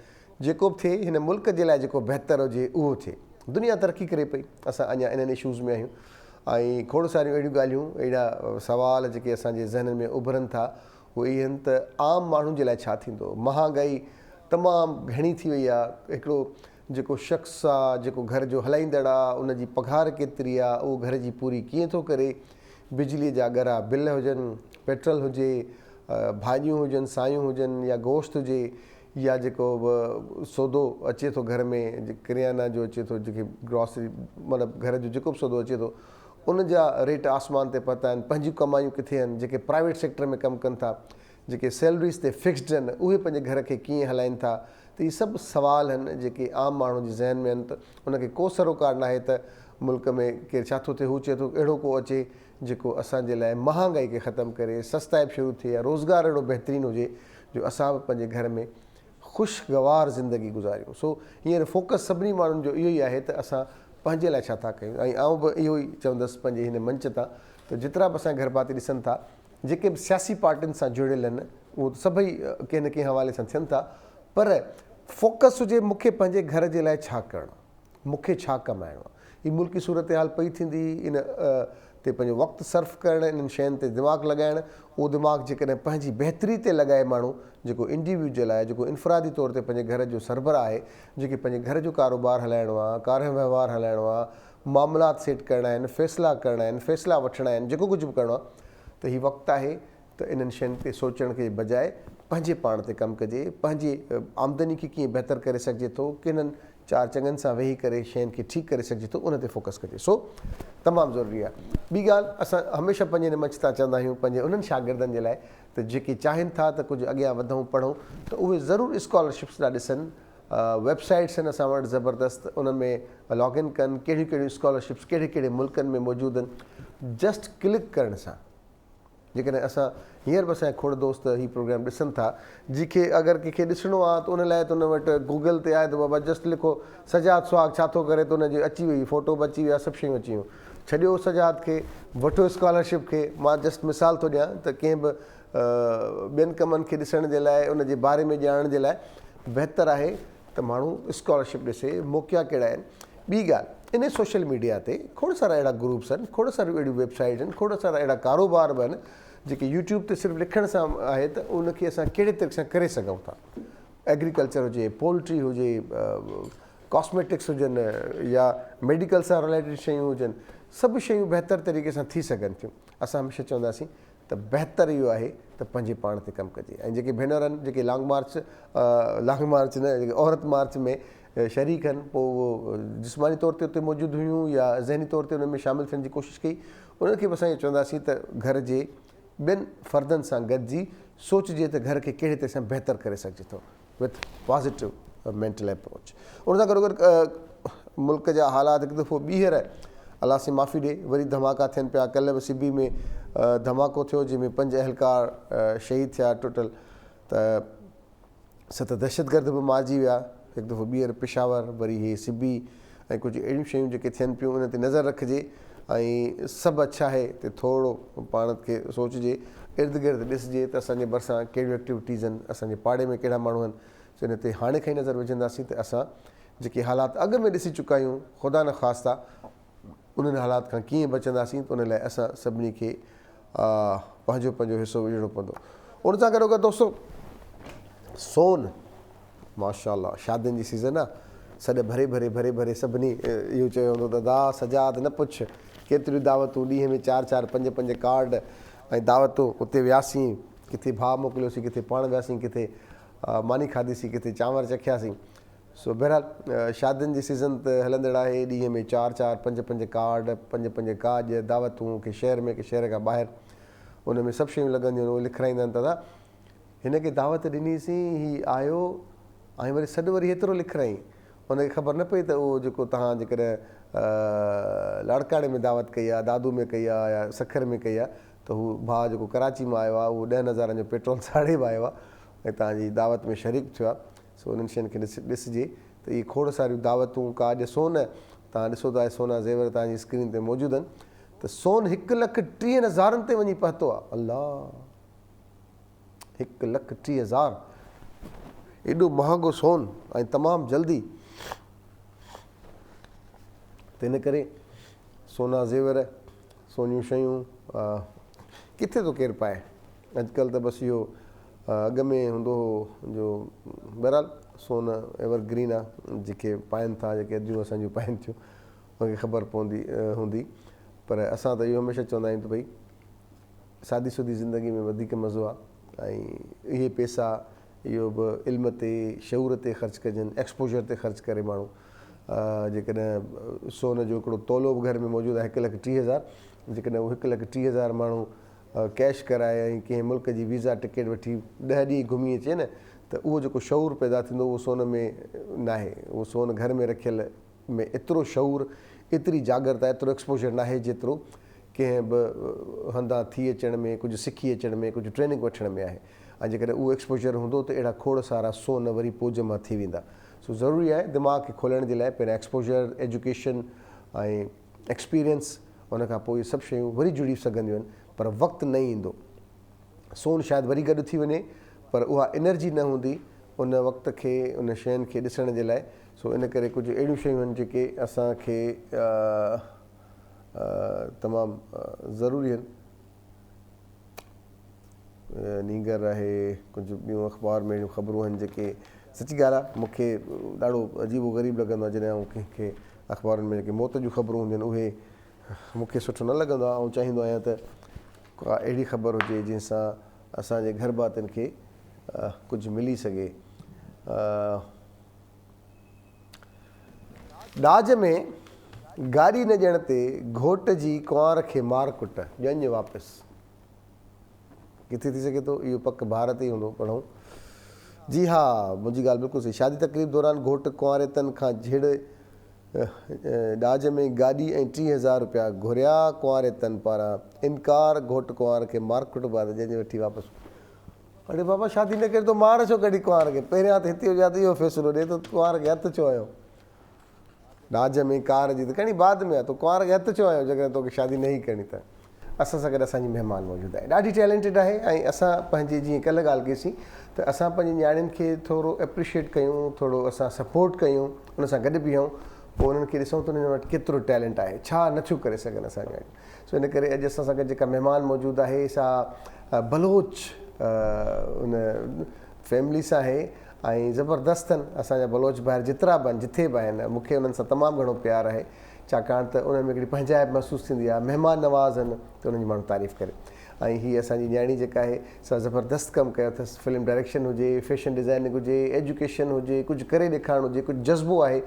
जेको बि थिए हिन मुल्क जे लाइ जेको बहितर हुजे उहो थिए। दुनिया तरक़ी करे पई, असां अञा इन्हनि इशूज़ में आहियूं ऐं खोड़ सारियूं अहिड़ियूं ॻाल्हियूं, अहिड़ा सवाल जेके असांजे ज़हननि में उभरनि था उहे इहे आहिनि त आम माण्हुनि जे लाइ छा थींदो। महांगाई तमामु घणी थी वई आहे, हिकिड़ो जेको शख़्स आहे जेको घर जो हलाईंदड़ आहे उनजी पघार केतिरी आहे, उहो घर जी पूरी कीअं थो करे। बिजलीअ जा ॻरा बिल हुजनि, पेट्रोल हुजे, भाॼियूं हुजनि, सायूं हुजनि या गोश्त हुजे, या जेको बि सौदो अचे थो घर में, किरियाना जो अचे थो, जेके ग्रॉसरी मतिलबु घर जो जेको बि सौदो अचे थो उन जा रेट आसमान ते पहुता आहिनि। पंहिंजूं कमायूं किथे आहिनि, जेके प्राइवेट सेक्टर में कमु कनि था, जेके सैलरीज़ ते फिक्स्ड आहिनि, उहे पंहिंजे घर खे कीअं हलाइनि था। त इहे सभु सवाल आहिनि जेके आम माण्हू जे ज़हन में आहिनि। त उनखे को सरोकार न आहे त मुल्क में केरु छा थो थिए, हू चए थो अहिड़ो को अचे जेको असांजे लाइ महांगाई खे ख़तमु करे, सस्ताइप शुरू थिए या रोज़गार अहिड़ो बहितरीनु हुजे जो असां बि पंहिंजे घर में ख़ुशगवार ज़िंदगी गुज़ारियूं। सो हींअर फोकस सभिनी माण्हुनि जो इहो ई आहे त असां पंहिंजे लाइ छा था कयूं। ऐं आउं बि इहो ई चवंदुसि पंहिंजे हिन मंच तां त जेतिरा बि असांजे घर भाती ॾिसनि था, जेके बि सियासी पार्टियुनि सां जुड़ियल आहिनि, उहो सभई कंहिं न कंहिं हवाले सां थियनि था, पर फोकस हुजे मूंखे पंहिंजे घर जे लाइ छा करिणो आहे, मूंखे छा कमाइणो आहे। हीअ मुल्की सूरत हाल पई थींदी, इन ते पंहिंजो वक़्तु सर्फ करणु, इन्हनि शयुनि ते दिमाग़ु लॻाइणु, उहो दिमाग़ु जेकॾहिं पंहिंजी बहितरी ते लॻाए माण्हू जेको इंडिविजुअल आहे, जेको इनफ़रादी तौर ते पंहिंजे घर जो सरबराह आहे, जेके पंहिंजे घर जो कारोबार हलाइणो आहे, कार वहिंवार हलाइणो आहे, मामलात सेट करणा आहिनि, फ़ैसिला करणा आहिनि, फ़ैसिला वठणा आहिनि, जेको कुझु बि करिणो आहे, त हीउ वक़्तु आहे त इन्हनि शयुनि ते सोचण खे बजाए पंहिंजे पाण ते कमु कजे। पंहिंजी आमदनी खे कीअं बहितर करे सघिजे थो, किननि चारि चङनि सां वेही करे शयुनि खे ठीकु करे सघिजे थो, उन ते फोकस कजे। सो तमामु ज़रूरी आहे। ॿी ॻाल्हि, असां हमेशह पंहिंजे हिन मंच तां चवंदा आहियूं पंहिंजे उन्हनि शागिर्दनि जे लाइ त जेके चाहिनि था त कुझु अॻियां वधूं पढ़ूं, त उहे ज़रूरु स्कॉलरशिप्स था ॾिसनि। वेबसाइट्स आहिनि असां वटि ज़बरदस्त, उन में लॉगिन कनि, कहिड़ियूं कहिड़ियूं स्कॉलरशिप्स कहिड़े कहिड़े मुल्कनि में मौजूदु आहिनि। जस्ट क्लिक करण सां, जेकॾहिं असां हींअर बि असांजा खोड़ दोस्त हीउ प्रोग्राम ॾिसनि था, जंहिंखे अगरि कंहिंखे ॾिसणो आहे त उन लाइ त उन वटि गूगल ते आहे त बाबा जस्ट लिखो सजाद सुहाग छा थो करे, त उनजी अची वई, फोटो बि अची विया, सभु शयूं अची वियूं। छॾियो सजाद खे, वठो स्कॉलरशिप खे। मां जस्ट मिसाल थो ॾियां त कंहिं बि ॿियनि कमनि खे ॾिसण जे लाइ, उन जे बारे में ॼाणण जे लाइ बहितरु आहे त माण्हू स्कॉलरशिप ॾिसे, मौक़िया कहिड़ा आहिनि। ॿी ॻाल्हि, इन सोशल मीडिया ते खोड़ सारा अहिड़ा ग्रुप्स आहिनि, खोड़ सारियूं अहिड़ियूं वेबसाइट्स आहिनि, खोड़ सारा अहिड़ा कारोबार बि आहिनि जेके यूट्यूब ते सिर्फ़ु लिखण सां आहे त उनखे असां कहिड़े तरीक़े सां करे सघूं था। एग्रीकल्चर हुजे, पोल्ट्री हुजे, कॉस्मेटिक्स हुजनि या मेडिकल सां रिलेटेड शयूं हुजनि, सभु शयूं बहितर तरीक़े सां थी सघनि थियूं। असां हमेशह चवंदासीं त बहितरु इहो आहे त पंहिंजे पाण ते कमु कजे। ऐं जेके भेनर आहिनि जेके लॉन्ग मार्च न, जेके औरत मार्च में शरीक आहिनि, पोइ उहो जिस्मानी तौर ते उते मौजूदु हुयूं या ज़हनी तौर ते उन में शामिलु थियण जी कोशिशि कई, उन्हनि खे बि असां इहो चवंदासीं त घर जे ॿियनि फ़र्दनि सां गॾिजी सोचिजे त घर खे कहिड़े तरह सां बहितरु करे सघिजे थो विथ पॉज़िटिव मेंटल अप्रोच। उन सां गॾोगॾु मुल्क जा हालात हिकु दफ़ो ॿीहर अलाह से माफ़ी ॾे वरी धमाका थियनि पिया। कल्ह बि सिबी में धमाको थियो जंहिंमें 5 अहलकार शहीद थिया टोटल, त 7 दहशतगर्द बि मारिजी विया। हिकु दफ़ो ॿीहर पेशावर, वरी हे सिबी ऐं कुझु अहिड़ियूं शयूं जेके थियनि पियूं उन ते नज़र रखिजे ऐं सभु अच्छा आहे त थोरो पाण खे सोचिजे, इर्द गिर्द ॾिसिजे त असांजे भरिसां कहिड़ियूं एक्टिविटीज़ आहिनि, असांजे पाड़े में कहिड़ा माण्हू आहिनि। सो इन ते हाणे खां ई नज़र विझंदासीं त असां जेके हालात अॻु में ॾिसी चुका आहियूं, ख़ुदा न ख़ास्ता उन्हनि हालात खां कीअं बचंदासीं, त उन लाइ असां सभिनी खे पंहिंजो पंहिंजो हिसो विझणो पवंदो। उन सां गॾो गॾु दोस्तो सोन माशाअल्लाह शादियुनि जी सीज़न आहे, सॾ भरे भरे भरे भरे सभिनी इहो चयो हूंदो त दा सजाद न पुछ, केतिरियूं दावतूं, ॾींहं में 4-4 5-5 कार्ड ऐं दावतूं। उते वियासीं, किथे भाउ मोकिलियोसीं, किथे पाण वियासीं, किथे मानी खाधीसीं, किथे चांवर चखियासीं। सो बहरहाल शादियुनि जी सीज़न त हलंदड़ आहे, ॾींहं में 4-4 5-5 कार्ड, 5-5 काज, दावतूं, के शहर में के शहर खां ॿाहिरि, उन में सभु शयूं लॻंदियूं आहिनि। उहे लिखाईंदा आहिनि दादा हिन खे दावत ॾिनीसीं, हीउ आयो ऐं वरी सॾु वरी हेतिरो लिखाईं, हुनखे ख़बर न पई त उहो जेको तव्हां जेकॾहिं लाड़काणे में दावत कई आहे, दादू में कई आहे या सखर में कई आहे, त हू भाउ जेको कराची मां आयो आहे उहो 10,000 जो पेट्रोल साड़े बि आयो आहे ऐं तव्हांजी दावत में शरीक थियो आहे। सो उन्हनि शयुनि खे ॾिसिजे त इहे खोड़ सारियूं दावतूं, काज, सोन तव्हां ॾिसो था, सोना ज़ेवर तव्हांजी स्क्रीन ते मौजूदु आहिनि। त सोन 1,30,000 ते वञी पहुतो आहे। अल्लाह, 1,30,000 एॾो महांगो सोन ऐं तमामु जल्दी। त इन करे सोना ज़ेवर, सोनियूं शयूं किथे थो केरु पाए अॼुकल्ह? त बसि इहो अॻ में हूंदो हो जो बहरहाल सोन एवरग्रीन आहे, जेके पाइनि था, जेके अॼु असांजियूं पाइनि थियूं, उनखे ख़बर पवंदी हूंदी। पर असां त इहो हमेशह चवंदा आहियूं त भई सादी सुदी ज़िंदगी में वधीक मज़ो आहे ऐं इहे पैसा इहो बि इल्म ते, शऊर ते ख़र्चु कजनि, एक्सपोजर ते ख़र्चु करे माण्हू। जेकॾहिं सोन जो हिकिड़ो तोलो बि घर में मौजूदु आहे 1,30,000, जेकॾहिं उहो 1,30,000 माण्हू कैश कराए ऐं कंहिं मुल्क जी वीज़ा टिकट वठी 10 ॾींहं घुमी अचे न, त उहो जेको शऊर पैदा थींदो उहो सोन में न आहे। उहो सोन घर में रखियल में एतिरो शऊर, एतिरी जागरता, एतिरो एक्सपोजर न आहे जेतिरो कंहिं बि हंधा थी अचण में, कुझु सिखी अचण में, कुझु ट्रेनिंग वठण में आहे। ऐं जेकॾहिं उहो एक्सपोजर हूंदो त अहिड़ा खोड़ सारा सोन वरी पोज मां थी वेंदा। सो ज़रूरी आहे दिमाग़ खे खोलण जे लाइ पहिरियां एक्सपोजर, एजुकेशन ऐं एक्सपीरियंस, उन खां पोइ इहे सभु शयूं वरी जुड़ी सघंदियूं आहिनि। पर वक़्तु न ईंदो, सोन शायदि वरी गॾु थी वञे, पर उहा एनर्जी न हूंदी उन वक़्त खे, उन शयुनि खे ॾिसण जे लाइ। सो इन करे कुझु अहिड़ियूं शयूं आहिनि जेके असांखे तमामु ज़रूरी आहिनि। नीगर आहे, कुझु ॿियूं अख़बार में अहिड़ियूं ख़बरूं आहिनि जेके सची ॻाल्हि आहे मूंखे ॾाढो अजीबो ग़रीब लॻंदो आहे जॾहिं कंहिंखे अख़बारुनि में जेके मौत जूं ख़बरूं हूंदियूं आहिनि उहे मूंखे सुठो न लॻंदो आहे। ऐं चाहींदो आहियां त का अहिड़ी ख़बर हुजे जंहिंसां असांजे घर भातियुनि खे कुझु मिली सघे। ॾाज में गाॾी न ॾियण ते घोट जी कुंवार खे मार कुट, ॼञ वापसि। किथे थी सघे थो इहो पक भारत ई हूंदो, पढ़ूं। जी हा, मुंहिंजी ॻाल्हि बिल्कुलु सही। शादी तक़रीब दौरान घोट कुंवारेतनि खां झिड़ ॾाज में गाॾी ऐं 30,000 रुपया घुरिया, कुंवारेतनि पारां इनकार, घोट कुंवार खे मार कुट बाद ॼञ वठी वापसि। अड़े बाबा, शादी न करे तो मार छो कढी कुंवार खे? पहिरियां त हिते हुजा त इहो फ़ैसिलो ॾिए त कुंवार खे हथु छो आयो? ॾाज में कार जी त खणी बाद में आहे, तो कुंवार खे हथु छो आयो जेकॾहिं तोखे शादी न ई करणी त? असां सां गॾु असांजी महिमान मौजूदु आहे, ॾाढी टैलेंटेड आहे। ऐं असां पंहिंजी जीअं कल्ह ॻाल्हि कईसीं त असां पंहिंजी न्याणियुनि खे थोरो एप्रिशिएट कयूं, थोरो असां सपोर्ट कयूं, उन सां गॾु बीहूं, पोइ उन्हनि खे ॾिसूं त उन्हनि वटि केतिरो टैलेंट आहे, छा नथियूं करे सघनि असां न्याणियूं। सो इन करे अॼु असां सां गॾु जेका महिमान मौजूदु आहे सा बलोच उन फैमिली सां आहे ऐं ज़बरदस्त आहिनि। असांजा बलोच ॿाहिरि जेतिरा बि आहिनि, जिथे बि आहिनि, मूंखे उन्हनि सां तमामु घणो प्यारु आहे, छाकाणि त उन्हनि में हिकिड़ी पंहिंजाइप महसूसु थींदी आहे, महिमान नवाज़ आहिनि त उन्हनि जी माण्हू तारीफ़ करे। ऐं हीअ असांजी न्याणी जेका आहे सा ज़बरदस्त कमु कयो अथसि। फिल्म डायरेक्शन हुजे, फैशन डिज़ाइनिंग हुजे, एजुकेशन हुजे, कुझु करे ॾेखारणु हुजे, कुझु जज़्बो आहे,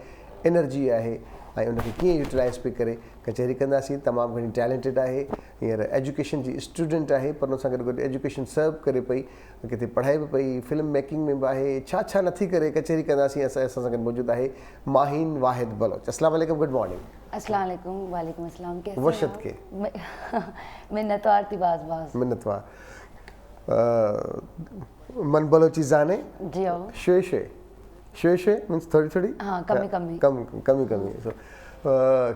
एनर्जी आहे ऐं उनखे कीअं यूटिलाइज़ पई करे कचहरी कंदासीं। तमामु घणी टैलेंटेड आहे, हींअर एजुकेशन जी स्टूडेंट आहे, पर उन सां गॾु गॾु एजुकेशन सर्व करे पई, किथे पढ़ाई बि पई, फिल्म मेकिंग में बि आहे, छा छा नथी करे कचहरी कंदासीं। असां सां गॾु मौजूदु आहे माहीन वाहिद बलोच। अस्सलाम वालेकुम, गुड मॉर्निंग। अस्सलाम वालेकुम। वालेकुम अस्सलाम। कैसे वशत के मिन्नतवार थी बाज मिन्नतवार मन बलोची जाने जी आओ शे شوئے مینس تھوڑی تھوڑی ہاں کمی کمی سو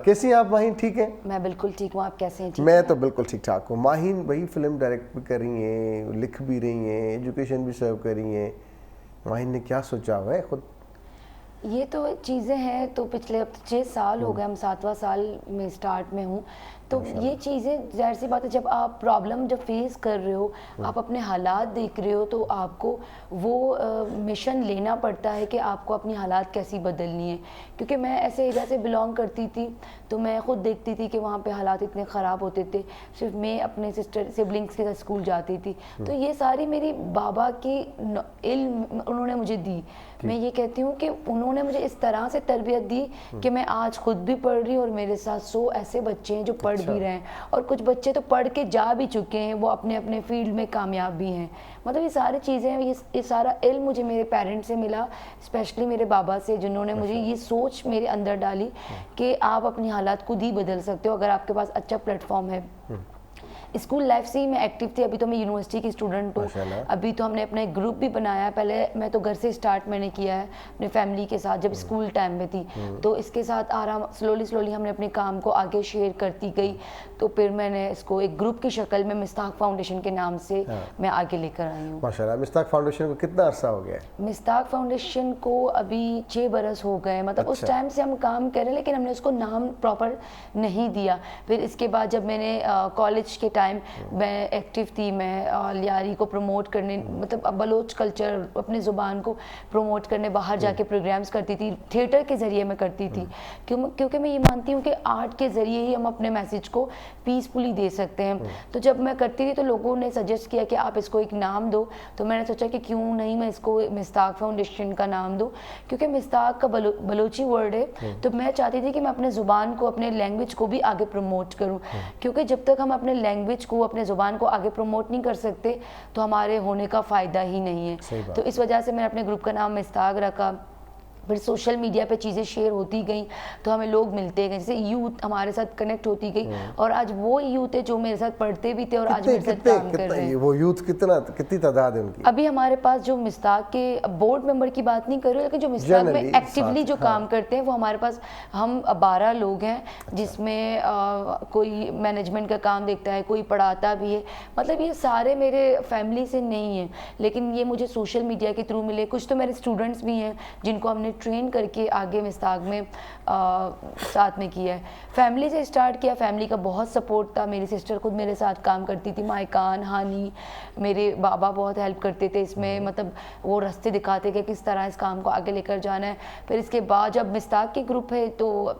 کیسی ہیں آپ ماہین؟ ٹھیک ہیں؟ میں بالکل ٹھیک ہوں. آپ کیسے ہیں؟ میں تو بالکل ٹھیک ٹھاک ہوں. ماہین بھائی فلم ڈائریکٹ بھی کر رہی ہیں, لکھ بھی رہی ہیں, ایجوکیشن بھی سرو کر رہی ہیں. ماہین نے کیا سوچا ہوا ہے خود؟ یہ تو چیزیں ہیں تو پچھلے اب 6 سال ہو گئے, ہم 7واں سال میں اسٹارٹ میں ہوں. تو یہ چیزیں ظاہر سی بات ہے, جب آپ پرابلم جب فیس کر رہے ہو, آپ اپنے حالات دیکھ رہے ہو, تو آپ کو وہ مشن لینا پڑتا ہے کہ آپ کو اپنی حالات کیسی بدلنی ہے. کیونکہ میں ایسے ایریا سے بلانگ کرتی تھی تو میں خود دیکھتی تھی کہ وہاں پہ حالات اتنے خراب ہوتے تھے. صرف میں اپنے سبلنگس کے ساتھ اسکول جاتی تھی. تو یہ ساری میری بابا کی علم انہوں نے مجھے دی. میں یہ کہتی ہوں کہ انہوں نے مجھے اس طرح سے تربیت دی کہ میں آج خود بھی پڑھ رہی ہوں, اور میرے ساتھ 100 ایسے بچے ہیں جو پڑھ بھی رہے ہیں, اور کچھ بچے تو پڑھ کے جا بھی چکے ہیں, وہ اپنے اپنے فیلڈ میں کامیاب بھی ہیں. مطلب یہ ساری چیزیں, یہ سارا علم مجھے میرے پیرنٹس سے ملا, اسپیشلی میرے بابا سے, جنہوں نے مجھے یہ سوچ میرے اندر ڈالی کہ آپ اپنی حالات خود ہی بدل سکتے ہو اگر آپ کے پاس اچھا پلیٹ فارم ہے. اسکول لائف سے ہی میں ایکٹیو تھی. ابھی تو میں یونیورسٹی کی اسٹوڈنٹ ہوں. ابھی تو ہم نے اپنا ایک گروپ بھی بنایا ہے. پہلے میں تو گھر سے اسٹارٹ میں نے کیا ہے اپنے فیملی کے ساتھ, جب اسکول ٹائم میں تھی. تو اس کے ساتھ آرام سلولی ہم نے اپنے کام کو آگے شیئر کرتی گئی. تو پھر میں نے اس کو ایک گروپ کی شکل میں مستاق فاؤنڈیشن کے نام سے میں آگے لے کر آئی ہوں. ماشاءاللہ. مستاق فاؤنڈیشن کو کتنا عرصہ ہو گیا ہے؟ مستاق فاؤنڈیشن کو ابھی 6 برس ہو گئے. مطلب اس ٹائم سے ہم کام کر رہے ہیں, لیکن ہم نے اس کو نام پراپر نہیں دیا. پھر اس کے بعد جب میں نے کالج کے ٹائم میں ایکٹیو تھی, میں لیاری کو پروموٹ کرنے, مطلب بلوچ کلچر, اپنے زبان کو پروموٹ کرنے باہر جا کے پروگرامز کرتی تھی. تھیٹر کے ذریعے میں کرتی تھی, کیونکہ میں یہ مانتی ہوں کہ آرٹ کے ذریعے ہی ہم اپنے میسیج کو پیسفلی دے سکتے ہیں. تو جب میں کرتی تھی تو لوگوں نے سجیسٹ کیا کہ آپ اس کو ایک نام دو. تو میں نے سوچا کہ کیوں نہیں میں اس کو مستاق فاؤنڈیشن کا نام دوں, کیونکہ مستاق کا بلوچی ورڈ ہے. تو میں چاہتی تھی کہ میں اپنے زبان کو, اپنے لینگویج کو بھی آگے پروموٹ کروں, کیونکہ جب تک ہم اپنے لینگویج کو, اپنے زبان کو آگے پروموٹ نہیں کر سکتے تو ہمارے ہونے کا فائدہ ہی نہیں ہے. تو اس وجہ سے میں نے اپنے گروپ کا نام مستاق رکھا. پھر سوشل میڈیا پہ چیزیں شیئر ہوتی گئیں تو ہمیں لوگ ملتے گئے, جیسے یوتھ ہمارے ساتھ کنیکٹ ہوتی گئی, اور آج وہ یوتھ ہے جو میرے ساتھ پڑھتے بھی تھے اور آج میرے ساتھ کام کر رہے ہیں. وہ یوتھ کتنی تعداد ہے ان کی؟ ابھی ہمارے پاس جو مستاق کے بورڈ ممبر کی بات نہیں کر رہے, لیکن جو مستاق میں ایکٹیولی جو کام کرتے ہیں وہ ہمارے پاس ہم 12 لوگ ہیں, جس میں کوئی مینجمنٹ کا کام دیکھتا ہے, کوئی پڑھاتا بھی ہے. مطلب یہ سارے میرے فیملی سے نہیں ہیں, لیکن یہ مجھے سوشل میڈیا کے تھرو ملے. کچھ تو میرے اسٹوڈنٹس بھی ہیں جن کو ہم نے ٹرین کر کے آگے مستاق میں ساتھ میں کیا ہے. فیملی سے اسٹارٹ کیا, فیملی کا بہت سپورٹ تھا. میری سسٹر خود میرے ساتھ کام کرتی تھی, مائکان, ہانی, میرے بابا بہت ہیلپ کرتے تھے اس میں. مطلب وہ راستے دکھاتے کہ کس طرح اس کام کو آگے لے کر جانا ہے. پھر اس کے بعد جب مستاق کے گروپ ہے تو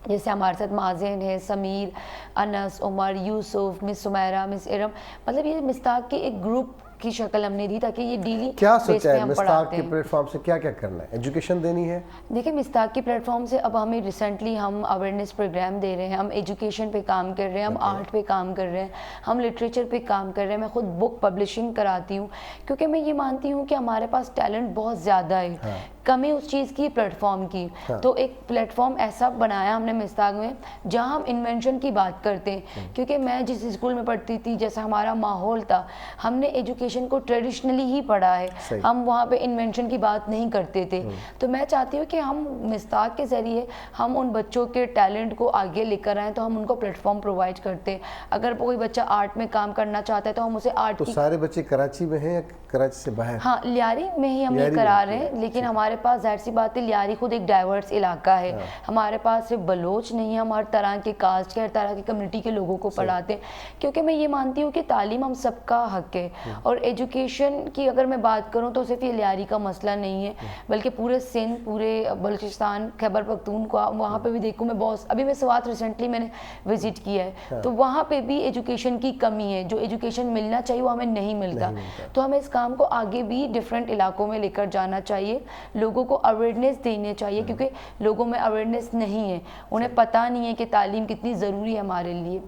جیسے ہمارے ساتھ مازن ہے, سمیر, انس, عمر, یوسف, مس سمیرہ, مس ارم, مطلب یہ مستاق کے ایک گروپ کی شکل ہم نے دی تاکہ یہ ڈیلی کیا سوچا ہے مستاق کے پلیٹ فارم سے کیا کرنا ہے؟ ایجوکیشن دینی ہے. دیکھیں مستاق کے پلیٹ فارم سے اب ہمیں ریسنٹلی ہم اویئرنیس پروگرام دے رہے ہیں, ہم ایجوکیشن پہ کام کر رہے ہیں, ہم آرٹ پہ کام کر رہے ہیں, ہم لٹریچر پہ کام کر رہے ہیں. میں خود بک پبلشنگ کراتی ہوں, کیونکہ میں یہ مانتی ہوں کہ ہمارے پاس ٹیلنٹ بہت زیادہ ہے, کمی اس چیز کی پلیٹ فارم کی. تو ایک پلیٹ فارم ایسا بنایا ہم نے مستاق میں جہاں ہم انوینشن کی بات کرتے ہیں, کیونکہ میں جس اسکول میں پڑھتی تھی, جیسا ہمارا ماحول تھا, ہم نے ایجوکیشن کو ٹریڈیشنلی ہی پڑھا ہے, ہم وہاں پہ انوینشن کی بات نہیں کرتے تھے. تو میں چاہتی ہوں کہ ہم مستاق کے ذریعے ہم ان بچوں کے ٹیلنٹ کو آگے لے کر آئیں, تو ہم ان کو پلیٹ فارم پرووائڈ کرتے ہیں. اگر کوئی بچہ آرٹ میں کام کرنا چاہتا ہے تو ہم اسے آرٹ کی. تو سارے بچے کراچی میں ہیں یا کراچی سے باہر؟ ہاں, لیاری میں ہی ہم یہ کرا رہے ہیں, لیکن ہمارے پاس ظاہر سی بات ہے لیاری خود ایک ڈائیورس علاقہ ہے. ہمارے پاس صرف بلوچ نہیں ہے, ہم ہر طرح کے کاسٹ کے, ہر طرح کی کمیونٹی کے لوگوں کو پڑھاتے ہیں, کیونکہ میں یہ مانتی ہوں کہ تعلیم ہم سب کا حق ہے. اور ایجوکیشن کی اگر میں بات کروں تو صرف یہ لیاری کا مسئلہ نہیں ہے, بلکہ پورے سندھ, پورے بلوچستان, خیبر پختونخوا, وہاں پہ بھی دیکھوں میں بہت. ابھی میں سوات ریسنٹلی میں نے وزٹ کیا ہے, تو وہاں پہ بھی ایجوکیشن کی کمی ہے. جو ایجوکیشن ملنا چاہیے وہ ہمیں نہیں ملتا. تو ہمیں اس کام کو آگے بھی ڈفرینٹ علاقوں میں لے کر جانا چاہیے, لوگوں کو اویئرنیس دینے چاہیے, کیونکہ لوگوں میں اویئرنیس نہیں ہے, انہیں پتہ نہیں ہے کہ تعلیم کتنی ضروری ہے ہمارے لیے.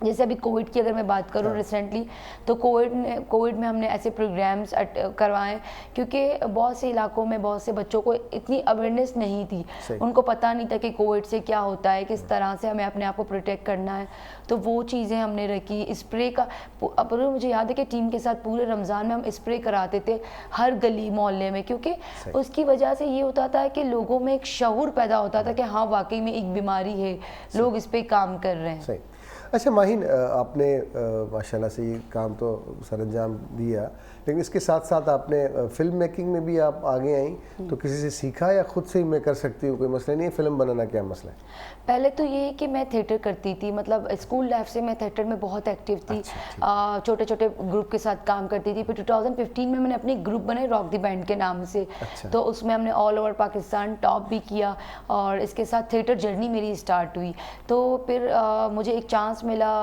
جیسے ابھی کووڈ کی اگر میں بات کروں ریسنٹلی، تو کووڈ میں ہم نے ایسے پروگرامز کروائے کیونکہ بہت سے علاقوں میں بہت سے بچوں کو اتنی اویئرنیس نہیں تھی، ان کو پتہ نہیں تھا کہ کووڈ سے کیا ہوتا ہے، کس طرح سے ہمیں اپنے آپ کو پروٹیکٹ کرنا ہے. تو وہ چیزیں ہم نے رکھی. اسپرے کا مجھے یاد ہے کہ ٹیم کے ساتھ پورے رمضان میں ہم اسپرے کراتے تھے ہر گلی محلے میں، کیونکہ اس کی وجہ سے یہ ہوتا تھا کہ لوگوں میں ایک شعور پیدا ہوتا تھا کہ ہاں واقعی میں ایک بیماری ہے، لوگ اس پہ کام کر رہے ہیں. اچھا ماہین، آپ نے ماشاءاللہ سے یہ کام تو سر انجام دیا، لیکن اس کے ساتھ ساتھ آپ نے فلم میکنگ میں بھی آپ آگے آئیں، تو کسی سے سیکھا یا خود سے ہی میں کر سکتی ہوں، کوئی مسئلہ نہیں ہے؟ فلم بنانا کیا مسئلہ ہے؟ پہلے تو یہ ہے کہ میں تھیٹر کرتی تھی، مطلب اسکول لائف سے میں تھیٹر میں بہت ایکٹیو تھی، چھوٹے چھوٹے گروپ کے ساتھ کام کرتی تھی. پھر 2015 میں نے اپنی گروپ بنائی راک دی بینڈ کے نام سے، تو اس میں ہم نے آل اوور پاکستان ٹاپ بھی کیا، اور اس کے ساتھ تھیٹر جرنی میری اسٹارٹ ہوئی. تو پھر مجھے ایک چانس ملا،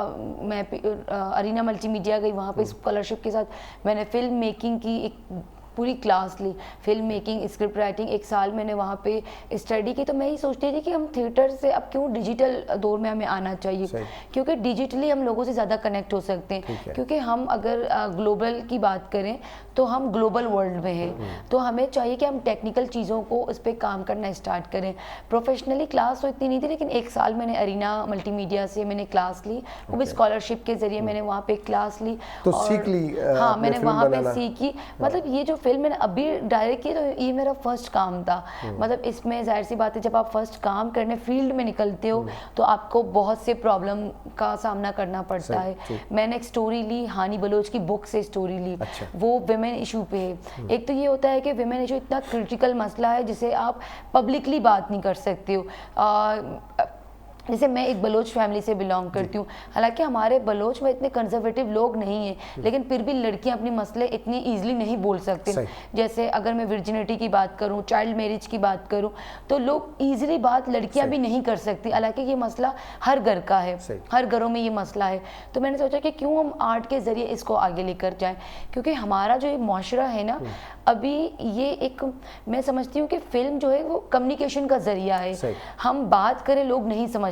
میں ارینا ملٹی میڈیا گئی، وہاں پہ اسکالرشپ کے ساتھ میں نے فلم میکنگ کی ایک پوری کلاس لی، فلم میکنگ، اسکرپٹ رائٹنگ. 1 سال میں نے وہاں پہ اسٹڈی کی. تو میں یہ سوچتی تھی کہ ہم تھیٹر سے اب کیوں ڈیجیٹل دور میں ہمیں آنا چاہیے، کیونکہ ڈیجیٹلی ہم لوگوں سے زیادہ کنیکٹ ہو سکتے ہیں، کیونکہ ہم اگر گلوبل کی بات کریں تو ہم گلوبل ورلڈ میں ہیں، تو ہمیں چاہیے کہ ہم ٹیکنیکل چیزوں کو اس پہ کام کرنا اسٹارٹ کریں. پروفیشنلی کلاس تو اتنی نہیں تھی، لیکن 1 سال میں نے ارینا ملٹی میڈیا سے میں نے کلاس لی، وہ بھی اسکالرشپ کے ذریعے میں نے وہاں پہ کلاس لی، تو سیکھ لی. ہاں میں نے وہاں پہ سیکھی. مطلب یہ جو فلم میں نے ابھی ڈائریکٹ کی، تو یہ میرا فرسٹ کام تھا. مطلب اس میں ظاہر سی بات ہے جب آپ فرسٹ کام کرنے فیلڈ میں نکلتے ہو تو آپ کو بہت سے پرابلم کا سامنا کرنا پڑتا ہے. میں نے ایک سٹوری لی، ہانی بلوچ کی بک سے سٹوری لی، وہ ویمن ایشو پہ ہے. ایک تو یہ ہوتا ہے کہ ویمن ایشو اتنا کرٹیکل مسئلہ ہے جسے آپ پبلکلی بات نہیں کر سکتے ہو. جیسے میں ایک بلوچ فیملی سے بلانگ کرتی ہوں، حالانکہ ہمارے بلوچ میں اتنے کنزرویٹو لوگ نہیں ہیں، لیکن پھر بھی لڑکیاں اپنے مسئلے اتنی ایزلی نہیں بول سکتے. جیسے اگر میں ورجنٹی کی بات کروں، چائلڈ میرج کی بات کروں، تو لوگ ایزلی بات لڑکیاں بھی نہیں کر سکتی، حالانکہ یہ مسئلہ ہر گھر کا ہے، ہر گھروں میں یہ مسئلہ ہے. تو میں نے سوچا کہ کیوں ہم آرٹ کے ذریعے اس کو آگے لے کر جائیں، کیونکہ ہمارا جو یہ معاشرہ ہے نا، ابھی یہ ایک، میں سمجھتی ہوں کہ فلم جو ہے وہ کمیونیکیشن کا ذریعہ ہے. ہم بات کریں لوگ نہیں سمجھتے،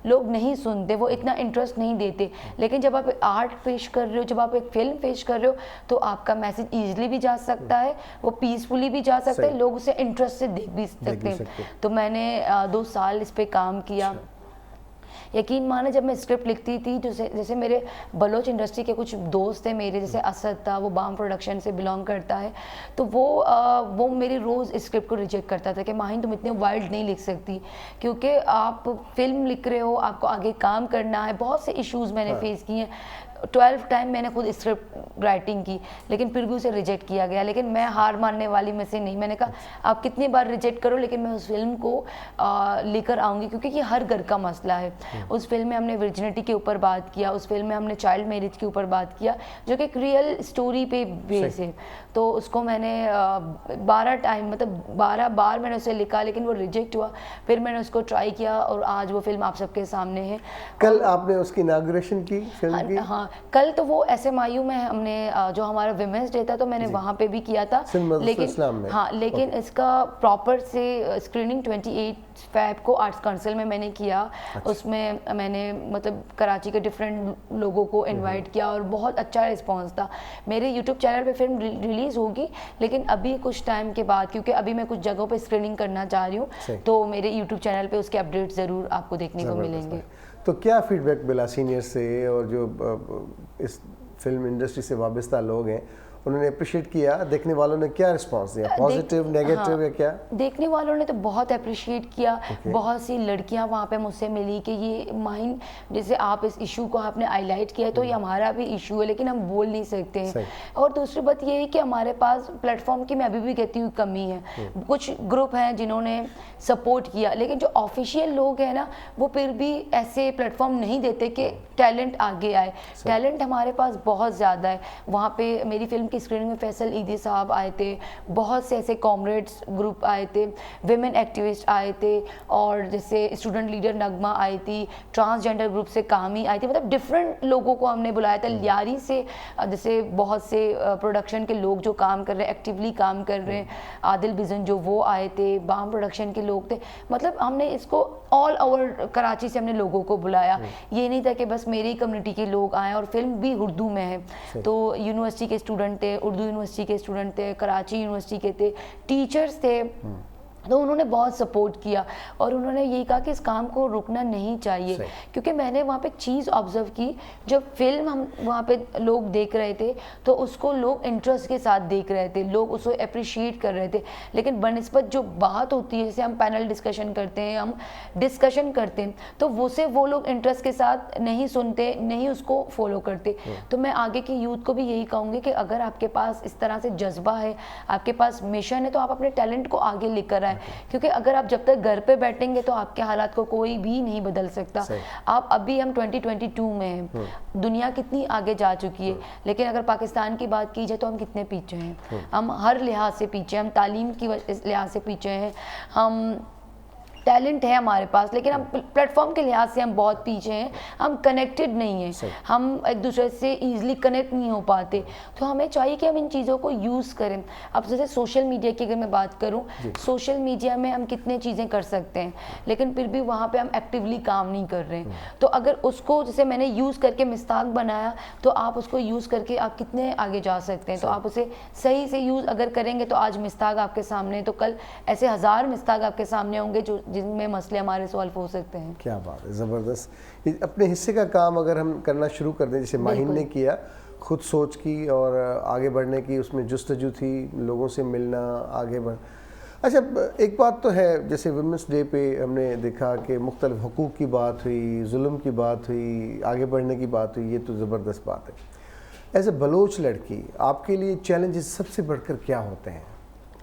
لوگ نہیں سنتے، وہ اتنا انٹرسٹ نہیں دیتے. لیکن جب آپ آرٹ پیش کر رہے ہو، جب آپ ایک فلم پیش کر رہے ہو، تو آپ کا میسج ایزلی بھی جا سکتا ہے، وہ پیسفلی بھی جا سکتا ہے، لوگ اسے انٹرسٹ سے دیکھ بھی سکتے ہیں. تو میں نے 2 سال اس پہ کام کیا. یقین مانے جب میں اسکرپٹ لکھتی تھی، جیسے میرے بلوچ انڈسٹری کے کچھ دوست ہیں میرے، جیسے اسد تھا، وہ بام پروڈکشن سے بلانگ کرتا ہے، تو وہ میری روز اسکرپٹ کو ریجیکٹ کرتا تھا کہ ماہین تم اتنے وائلڈ نہیں لکھ سکتی، کیونکہ آپ فلم لکھ رہے ہو، آپ کو آگے کام کرنا ہے. بہت سے ایشوز میں نے فیس کیے ہیں. 12 ٹائم میں نے خود اسکرپٹ رائٹنگ کی، لیکن پھر بھی اسے ریجیکٹ کیا گیا. لیکن میں ہار ماننے والی میں سے نہیں، میں نے کہا آپ کتنی بار ریجیکٹ کرو، لیکن میں اس فلم کو لے کر آؤں گی، کیونکہ یہ ہر گھر کا مسئلہ ہے. اس فلم میں ہم نے ورجنٹی کے اوپر بات کیا، اس فلم میں ہم نے چائلڈ میرج کے اوپر بات کیا، جو کہ ایک ریئل اسٹوری پہ بیس ہے. تو اس کو میں نے 12 ٹائم، مطلب 12 بار میں نے اسے لکھا، لیکن وہ ریجیکٹ ہوا. پھر میں نے اس کو ٹرائی کیا، اور آج وہ فلم آپ سب کے سامنے ہے. کل آپ نے اس کی اناگوریشن کی فلم کی؟ ہاں کل تو وہ SMIU میں ہم نے، جو ہمارا ویمنس ڈے تھا، تو میں نے وہاں پہ بھی کیا تھا. لیکن اس کا پراپر سے اسکریننگ 28 فیب کو آرٹس کونسل میں نے کیا. اس میں میں نے مطلب کراچی کے ڈفرینٹ لوگوں کو انوائٹ کیا، اور بہت اچھا رسپانس تھا. میرے یوٹیوب چینل پہ فلم ریلیز ہوگی، لیکن ابھی کچھ ٹائم کے بعد، کیونکہ ابھی میں کچھ جگہوں پہ اسکریننگ کرنا چاہ رہی ہوں، تو میرے یوٹیوب چینل پہ اس کے اپڈیٹ ضرور آپ کو دیکھنے کو ملیں گے. تو کیا فیڈ بیک ملا سینئر سے، اور جو اس فلم انڈسٹری سے وابستہ لوگ ہیں انہوں نے اپریشیٹ کیا؟ دیکھنے والوں نے کیا رسپانس دیا، پازیٹیو نیگیٹو یا کیا؟ دیکھنے والوں نے تو بہت اپریشیٹ کیا. بہت سی لڑکیاں وہاں پہ مجھ سے ملی کہ یہ ماہین، جیسے آپ اس ایشو کو آپ نے ہائی لائٹ کیا ہے، تو یہ ہمارا بھی ایشو ہے، لیکن ہم بول نہیں سکتے ہیں. اور دوسری بات یہ ہے کہ ہمارے پاس پلیٹ فارم کی، میں ابھی بھی کہتی ہوں، کمی ہے. کچھ گروپ ہیں جنہوں نے سپورٹ کیا، لیکن جو آفیشیل لوگ ہیں نا، وہ پھر بھی ایسے پلیٹ فارم نہیں دیتے کہ ٹیلنٹ آگے آئے. ٹیلنٹ ہمارے پاس بہت زیادہ ہے. وہاں پہ میری فلم کی اسکریننگ میں فیصل عیدی صاحب آئے تھے، بہت سے ایسے کامریڈس گروپ آئے تھے، ویمن ایکٹیوسٹ آئے تھے، اور جیسے اسٹوڈنٹ لیڈر نغمہ آئی تھی، ٹرانسجینڈر گروپ سے کامی آئی تھی. مطلب ڈفرینٹ لوگوں کو ہم نے بلایا تھا. لیاری سے جیسے بہت سے پروڈکشن کے لوگ جو کام کر رہے ہیں، ایکٹیولی کام کر رہے ہیں، عادل بزن جو وہ آئے تھے، بام پروڈکشن کے لوگ تھے. مطلب ہم نے اس کو ऑल ओवर कराची से हमने लोगों को बुलाया, ये नहीं था कि बस मेरी कम्युनिटी के लोग आए, और फिल्म भी उर्दू में है, तो यूनिवर्सिटी के स्टूडेंट थे, उर्दू यूनिवर्सिटी के स्टूडेंट थे, कराची यूनिवर्सिटी के थे, टीचर्स थे, तो उन्होंने बहुत सपोर्ट किया और उन्होंने यही कहा कि इस काम को रुकना नहीं चाहिए, क्योंकि मैंने वहाँ पे एक चीज़ ऑब्जर्व की, जब फिल्म हम वहाँ पे लोग देख रहे थे तो उसको लोग इंटरेस्ट के साथ देख रहे थे, लोग उसको अप्रिशिएट कर रहे थे, लेकिन बनस्पत जो बात होती है, जैसे हम पैनल डिस्कशन करते हैं, हम डिस्कशन करते हैं, तो वो लोग इंटरेस्ट के साथ नहीं सुनते, नहीं उसको फॉलो करते। तो मैं आगे की यूथ को भी यही कहूँगी कि अगर आपके पास इस तरह से जज्बा है, आपके पास मिशन है, तो आप अपने टैलेंट को आगे लेकर आए, क्योंकि अगर आप जब तक घर पे बैठेंगे तो आपके हालात को कोई भी नहीं बदल सकता। आप अभी हम 2022 में हैं, दुनिया कितनी आगे जा चुकी है, लेकिन अगर पाकिस्तान की बात की जाए तो हम कितने पीछे हैं, हम हर लिहाज से पीछे हैं, हम तालीम की लिहाज से पीछे हैं, हम टैलेंट है हमारे पास, लेकिन हम प्लेटफॉर्म के लिहाज से हम बहुत पीछे हैं, हम कनेक्टेड नहीं हैं, हम एक दूसरे से ईजिली कनेक्ट नहीं हो पाते। तो हमें चाहिए कि हम इन चीज़ों को यूज़ करें। अब जैसे सोशल मीडिया की अगर मैं बात करूं, सोशल मीडिया में हम कितने चीज़ें कर सकते हैं, लेकिन फिर भी वहाँ पे हम एक्टिवली काम नहीं कर रहे हैं। तो अगर उसको जैसे मैंने यूज़ करके मिस्ताक बनाया, तो आप उसको यूज़ करके आप कितने आगे जा सकते हैं। तो आप उसे सही से यूज़ अगर करेंगे तो आज मिस्ताक आपके सामने, तो कल ऐसे 1000 मिस्ताक आपके सामने होंगे जो जिनमें मसले हमारे सॉल्व हो सकते हैं। क्या बात है, ज़बरदस्त। अपने हिस्से का काम अगर हम करना शुरू कर दें, जैसे माहिन ने किया, खुद सोच की और आगे बढ़ने की उसमें जुस्तजू थी, लोगों से मिलना, आगे बढ़। अच्छा, एक बात तो है, जैसे वुमेंस डे पे हमने देखा कि मुख्तलिफ हुकूक़ की बात हुई, जुल्म की बात हुई, आगे बढ़ने की बात हुई, ये तो ज़बरदस्त बात है। एज ए बलोच लड़की आपके लिए चैलेंजेस सबसे बढ़कर क्या होते हैं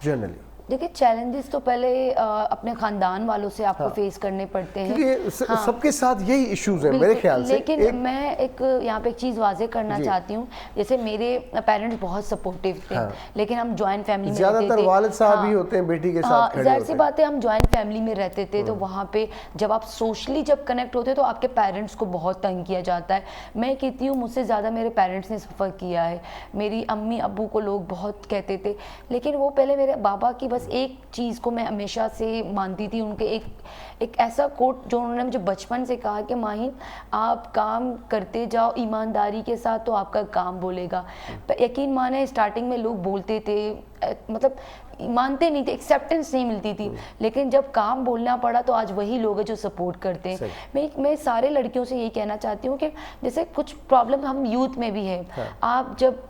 जनरली? देखिए, चैलेंजेस तो पहले अपने खानदान वालों से आपको फेस करने पड़ते हैं, क्योंकि सबके साथ यही इश्यूज हैं मेरे ख्याल से। लेकिन मैं एक यहाँ पे एक चीज़ वाजे करना चाहती हूँ, जैसे मेरे पेरेंट्स बहुत सपोर्टिव थे, लेकिन हम जॉइंट फैमिली में रहते थे, ज़्यादातर वालिद साहब ही होते हैं बेटी के साथ खड़े होते हैं। ज़ाहिर सी बात है, हम जॉइंट फैमिली में रहते थे, तो वहाँ पे जब आप सोशली जब कनेक्ट होते हो तो आपके पेरेंट्स को बहुत तंग किया जाता है। मैं कहती हूँ मुझसे ज़्यादा मेरे पेरेंट्स ने सफ़र किया है। मेरी अम्मी अब्बू को लोग बहुत कहते थे, लेकिन वो पहले मेरे बाबा की बस एक चीज़ को मैं हमेशा से मानती थी, उनके एक ऐसा कोट जो उन्होंने मुझे बचपन से कहा कि माहिन, आप काम करते जाओ ईमानदारी के साथ तो आपका काम बोलेगा। यकीन माने स्टार्टिंग में लोग बोलते थे, मतलब मानते नहीं थे, एक्सेप्टेंस नहीं मिलती थी, लेकिन जब काम बोलना पड़ा तो आज वही लोग हैं जो सपोर्ट करते हैं। मैं सारे लड़कियों से यही कहना चाहती हूँ कि जैसे कुछ प्रॉब्लम हम यूथ में भी है, आप जब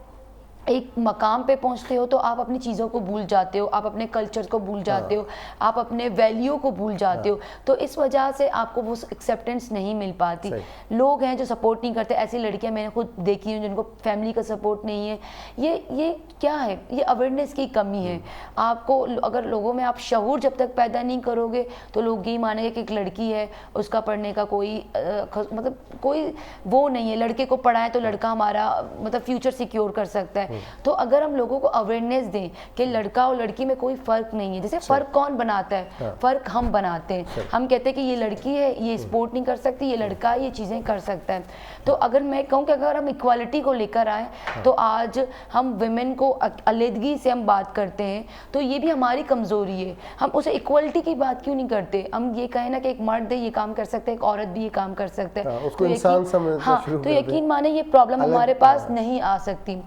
एक मकाम पे पहुंचते हो तो आप अपनी चीज़ों को भूल जाते हो, आप अपने कल्चर को भूल जाते हो, आप अपने वैल्यू को भूल जाते हो, तो इस वजह से आपको वो एक्सेप्टेंस नहीं मिल पाती। लोग हैं जो सपोर्ट नहीं करते, ऐसी लड़कियां मैंने खुद देखी हैं जिनको फैमिली का सपोर्ट नहीं है। ये क्या है, ये अवेयरनेस की कमी है। आपको अगर लोगों में आप शऊर जब तक पैदा नहीं करोगे तो लोग यही मानेंगे कि एक लड़की है, उसका पढ़ने का कोई मतलब कोई वो नहीं है, लड़के को पढ़ाएं तो लड़का हमारा मतलब फ्यूचर सिक्योर कर सकता है। तो अगर हम लोगों को अवेयरनेस दें कि लड़का और लड़की में कोई फ़र्क नहीं है, जैसे फ़र्क कौन बनाता है, फ़र्क हम बनाते हैं। हम कहते हैं कि ये लड़की है, ये स्पोर्ट नहीं कर सकती, ये लड़का ये चीज़ें कर सकता है। तो अगर मैं कहूँ कि अगर हम इक्वालिटी को लेकर आए तो आज हम विमेन को अलहदगी से हम बात करते हैं, तो ये भी हमारी कमज़ोरी है। हम उसे इक्वालिटी की बात क्यों नहीं करते? हम ये कहें ना कि एक मर्द ये काम कर सकता है, एक औरत भी ये काम कर सकता है, तो यकीन माने ये प्रॉब्लम हमारे पास नहीं आ सकती।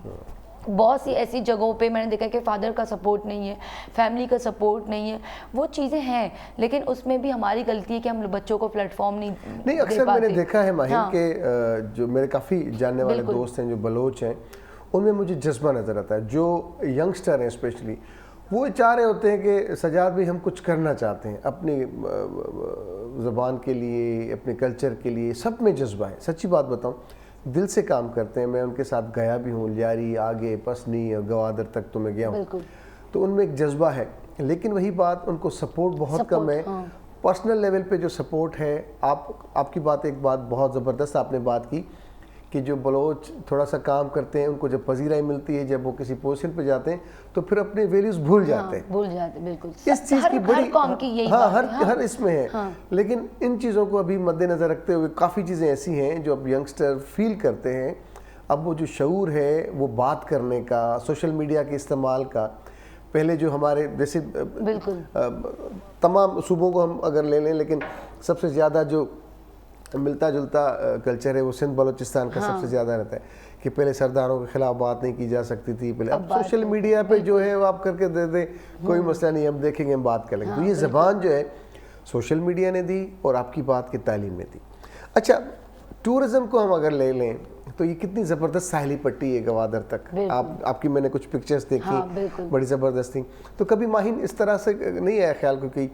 बहुत सी ऐसी जगहों पे मैंने देखा कि फादर का सपोर्ट नहीं है, फैमिली का सपोर्ट नहीं है, वो चीज़ें हैं, लेकिन उसमें भी हमारी गलती है कि हम बच्चों को प्लेटफॉर्म नहीं अक्सर मैंने देखा है माहिर के जो मेरे काफ़ी जानने वाले दोस्त हैं जो बलोच हैं, उनमें मुझे जज्बा नज़र आता है। जो यंगस्टर हैं स्पेशली, वो चाह रहे होते हैं कि सजाद भी हम कुछ करना चाहते हैं अपनी ज़बान के लिए, अपने कल्चर के लिए, सब में जज्बा है। सच्ची बात बताऊँ, दिल से काम करते हैं। मैं उनके साथ गया भी हूँ, लियारी, आगे, पसनी, गवादर तक तो मैं गया हूँ, तो उनमें एक जज्बा है, लेकिन वही बात, उनको सपोर्ट बहुत कम है। पर्सनल लेवल पे जो सपोर्ट है, आपकी बात, एक बात बहुत ज़बरदस्त आपने बात की कि जो बलोच थोड़ा सा काम करते हैं, उनको जब पजीराई मिलती है, जब वो किसी पोजीशन पे जाते हैं तो फिर अपने वैल्यूज़ भूल जाते हैं। बिल्कुल। इस चीज़ की बड़ी हर इसमें है। हाँ। लेकिन इन चीज़ों को अभी मद्देनज़र रखते हुए काफ़ी चीज़ें ऐसी हैं जो अब यंगस्टर फील करते हैं। अब वो जो शऊर है, वो बात करने का, सोशल मीडिया के इस्तेमाल का, پہلے جو ہمارے جیسے بالکل تمام صوبوں کو ہم اگر لے لیں لیکن سب سے زیادہ جو ملتا جلتا کلچر ہے وہ سندھ بلوچستان کا سب سے زیادہ رہتا ہے کہ پہلے سرداروں کے خلاف بات نہیں کی جا سکتی تھی پہلے. اب سوشل میڈیا پہ جو ہے وہ آپ کر کے دے دیں, کوئی مسئلہ نہیں, ہم دیکھیں گے, ہم بات کریں گے. تو یہ زبان جو ہے سوشل میڈیا نے دی اور آپ کی بات کی تعلیم نے دی. اچھا ٹورزم کو ہم اگر لے لیں تو یہ کتنی زبردست ساحلی پٹی ہے گوادر تک. آپ کی میں نے کچھ پکچرز دیکھی, بڑی زبردست تھیں. تو کبھی ماہین اس طرح سے نہیں آیا خیال کو کہ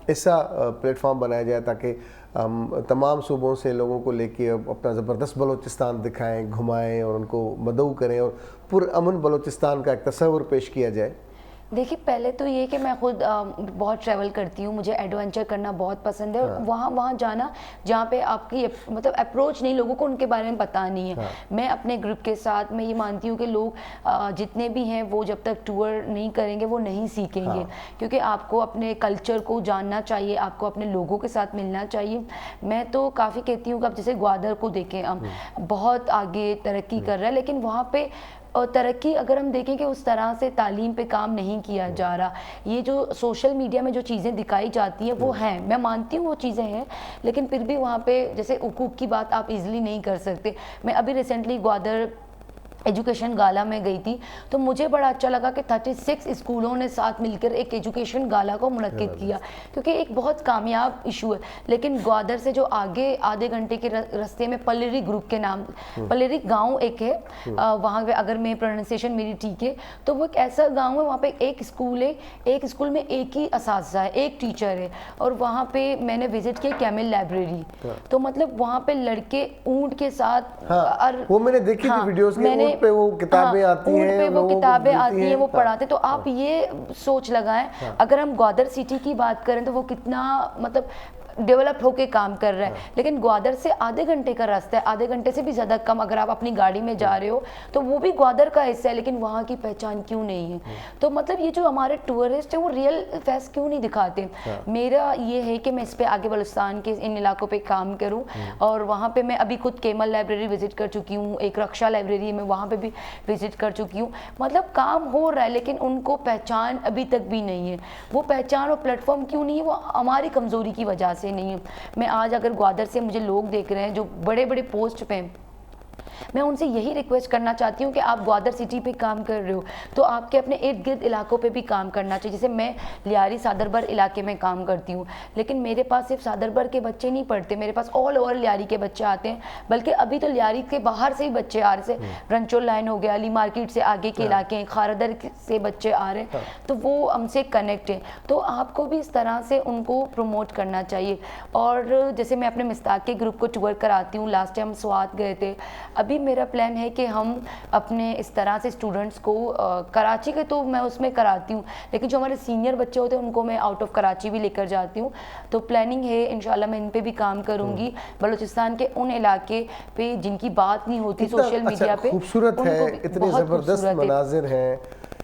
ایسا پلیٹ فارم بنایا جائے تاکہ ہم تمام صوبوں سے لوگوں کو لے کے اپنا زبردست بلوچستان دکھائیں, گھمائیں اور ان کو مدعو کریں اور پرامن بلوچستان کا ایک تصور پیش کیا جائے؟ دیکھیے پہلے تو یہ کہ میں خود بہت ٹریول کرتی ہوں, مجھے ایڈونچر کرنا بہت پسند ہے, اور وہاں جانا جہاں پہ آپ کی مطلب اپروچ نہیں, لوگوں کو ان کے بارے میں پتہ نہیں ہے. میں اپنے گروپ کے ساتھ میں یہ مانتی ہوں کہ لوگ جتنے بھی ہیں وہ جب تک ٹور نہیں کریں گے وہ نہیں سیکھیں گے, کیونکہ آپ کو اپنے کلچر کو جاننا چاہیے, آپ کو اپنے لوگوں کے ساتھ ملنا چاہیے. میں تو کافی کہتی ہوں کہ اب جیسے گوادر کو دیکھیں, بہت آگے ترقی کر رہا ہے, لیکن وہاں پہ اور ترقی اگر ہم دیکھیں کہ اس طرح سے تعلیم پہ کام نہیں کیا جا رہا. یہ جو سوشل میڈیا میں جو چیزیں دکھائی جاتی ہیں وہ ہیں, میں مانتی ہوں وہ چیزیں ہیں, لیکن پھر بھی وہاں پہ جیسے حقوق کی بات آپ ایزیلی نہیں کر سکتے. میں ابھی ریسنٹلی گوادر ایجوکیشن گالا میں گئی تھی, تو مجھے بڑا اچھا لگا کہ 36 اسکولوں نے ساتھ مل کر ایک ایجوکیشن گالا کو منعقد کیا, کیونکہ ایک بہت کامیاب ایشو ہے. لیکن گوادر سے جو آگے آدھے گھنٹے کے رستے میں پلیری گروپ کے نام, پلیری گاؤں ایک ہے, وہاں پہ اگر میں پروننسیشن میری ٹھیک ہے تو وہ ایک ایسا گاؤں ہے, وہاں پہ ایک اسکول ہے, ایک اسکول میں ایک ہی اساتذہ ہے, ایک ٹیچر ہے, اور وہاں پہ میں نے وزٹ کیا کیمل لائبریری. تو مطلب وہاں پہ لڑکے اونٹ کے ساتھ, وہ میں نے دیکھی تھی ویڈیوز کے, اونٹ پہ وہ کتابیں آتی ہیں, وہ کتابیں آتی ہیں, وہ پڑھاتے. تو آپ یہ سوچ لگائیں اگر ہم گوادر سٹی کی بات کریں تو وہ کتنا مطلب ڈیولپ ہو کے کام کر رہا ہے. لیکن گوادر سے آدھے گھنٹے کا راستہ ہے, آدھے گھنٹے سے بھی زیادہ کم اگر آپ اپنی گاڑی میں جا رہے ہو تو وہ بھی گوادر کا حصہ ہے, لیکن وہاں کی پہچان کیوں نہیں ہے؟ تو مطلب یہ جو ہمارے ٹورسٹ ہیں وہ ریئل فیس کیوں نہیں دکھاتے؟ میرا یہ ہے کہ میں اس پہ آگے بلوچستان کے ان علاقوں پہ کام کروں, اور وہاں پہ میں ابھی خود کیمل لائبریری وزٹ کر چکی ہوں, ایک رکشا لائبریری میں وہاں پہ بھی وزٹ کر چکی ہوں. مطلب کام ہو رہا ہے لیکن ان کو پہچان ابھی تک بھی نہیں ہے. وہ پہچان اور پلیٹ فارم کیوں نہیں ہے؟ وہ ہماری کمزوری کی وجہ سے نہیں ہے. میں آج اگر گوادر سے مجھے لوگ دیکھ رہے ہیں جو بڑے بڑے پوسٹ پہ, میں ان سے یہی ریکویسٹ کرنا چاہتی ہوں کہ آپ گوادر سٹی پہ کام کر رہے ہو تو آپ کے اپنے ارد گرد علاقوں پہ بھی کام کرنا چاہیے. جیسے میں لیاری سادربر علاقے میں کام کرتی ہوں, لیکن میرے پاس صرف سادربر کے بچے نہیں پڑھتے, میرے پاس آل اوور لیاری کے بچے آتے ہیں, بلکہ ابھی تو لیاری کے باہر سے ہی بچے آ رہے ہیں. رنچول لائن ہو گیا, علی مارکیٹ سے آگے کے علاقے ہیں, خاردر سے بچے آ رہے ہیں, تو وہ ہم سے کنیکٹ ہیں. تو آپ کو بھی اس طرح سے ان کو پروموٹ کرنا چاہیے. اور جیسے میں اپنے مستاق کے گروپ کو ٹور کراتی ہوں, لاسٹ ٹائم ہم سوات گئے تھے. ابھی میرا پلان ہے کہ ہم اپنے اس طرح سے اسٹوڈنٹس کو, کراچی کے تو میں اس میں کراتی ہوں, لیکن جو ہمارے سینئر بچے ہوتے ہیں ان کو میں آؤٹ آف کراچی بھی لے کر جاتی ہوں. تو پلاننگ ہے انشاءاللہ میں ان پہ بھی کام کروں گی, بلوچستان کے ان علاقے پہ جن کی بات نہیں ہوتی سوشل میڈیا پہ. خوبصورت ہے, اتنے زبردست مناظر ہیں,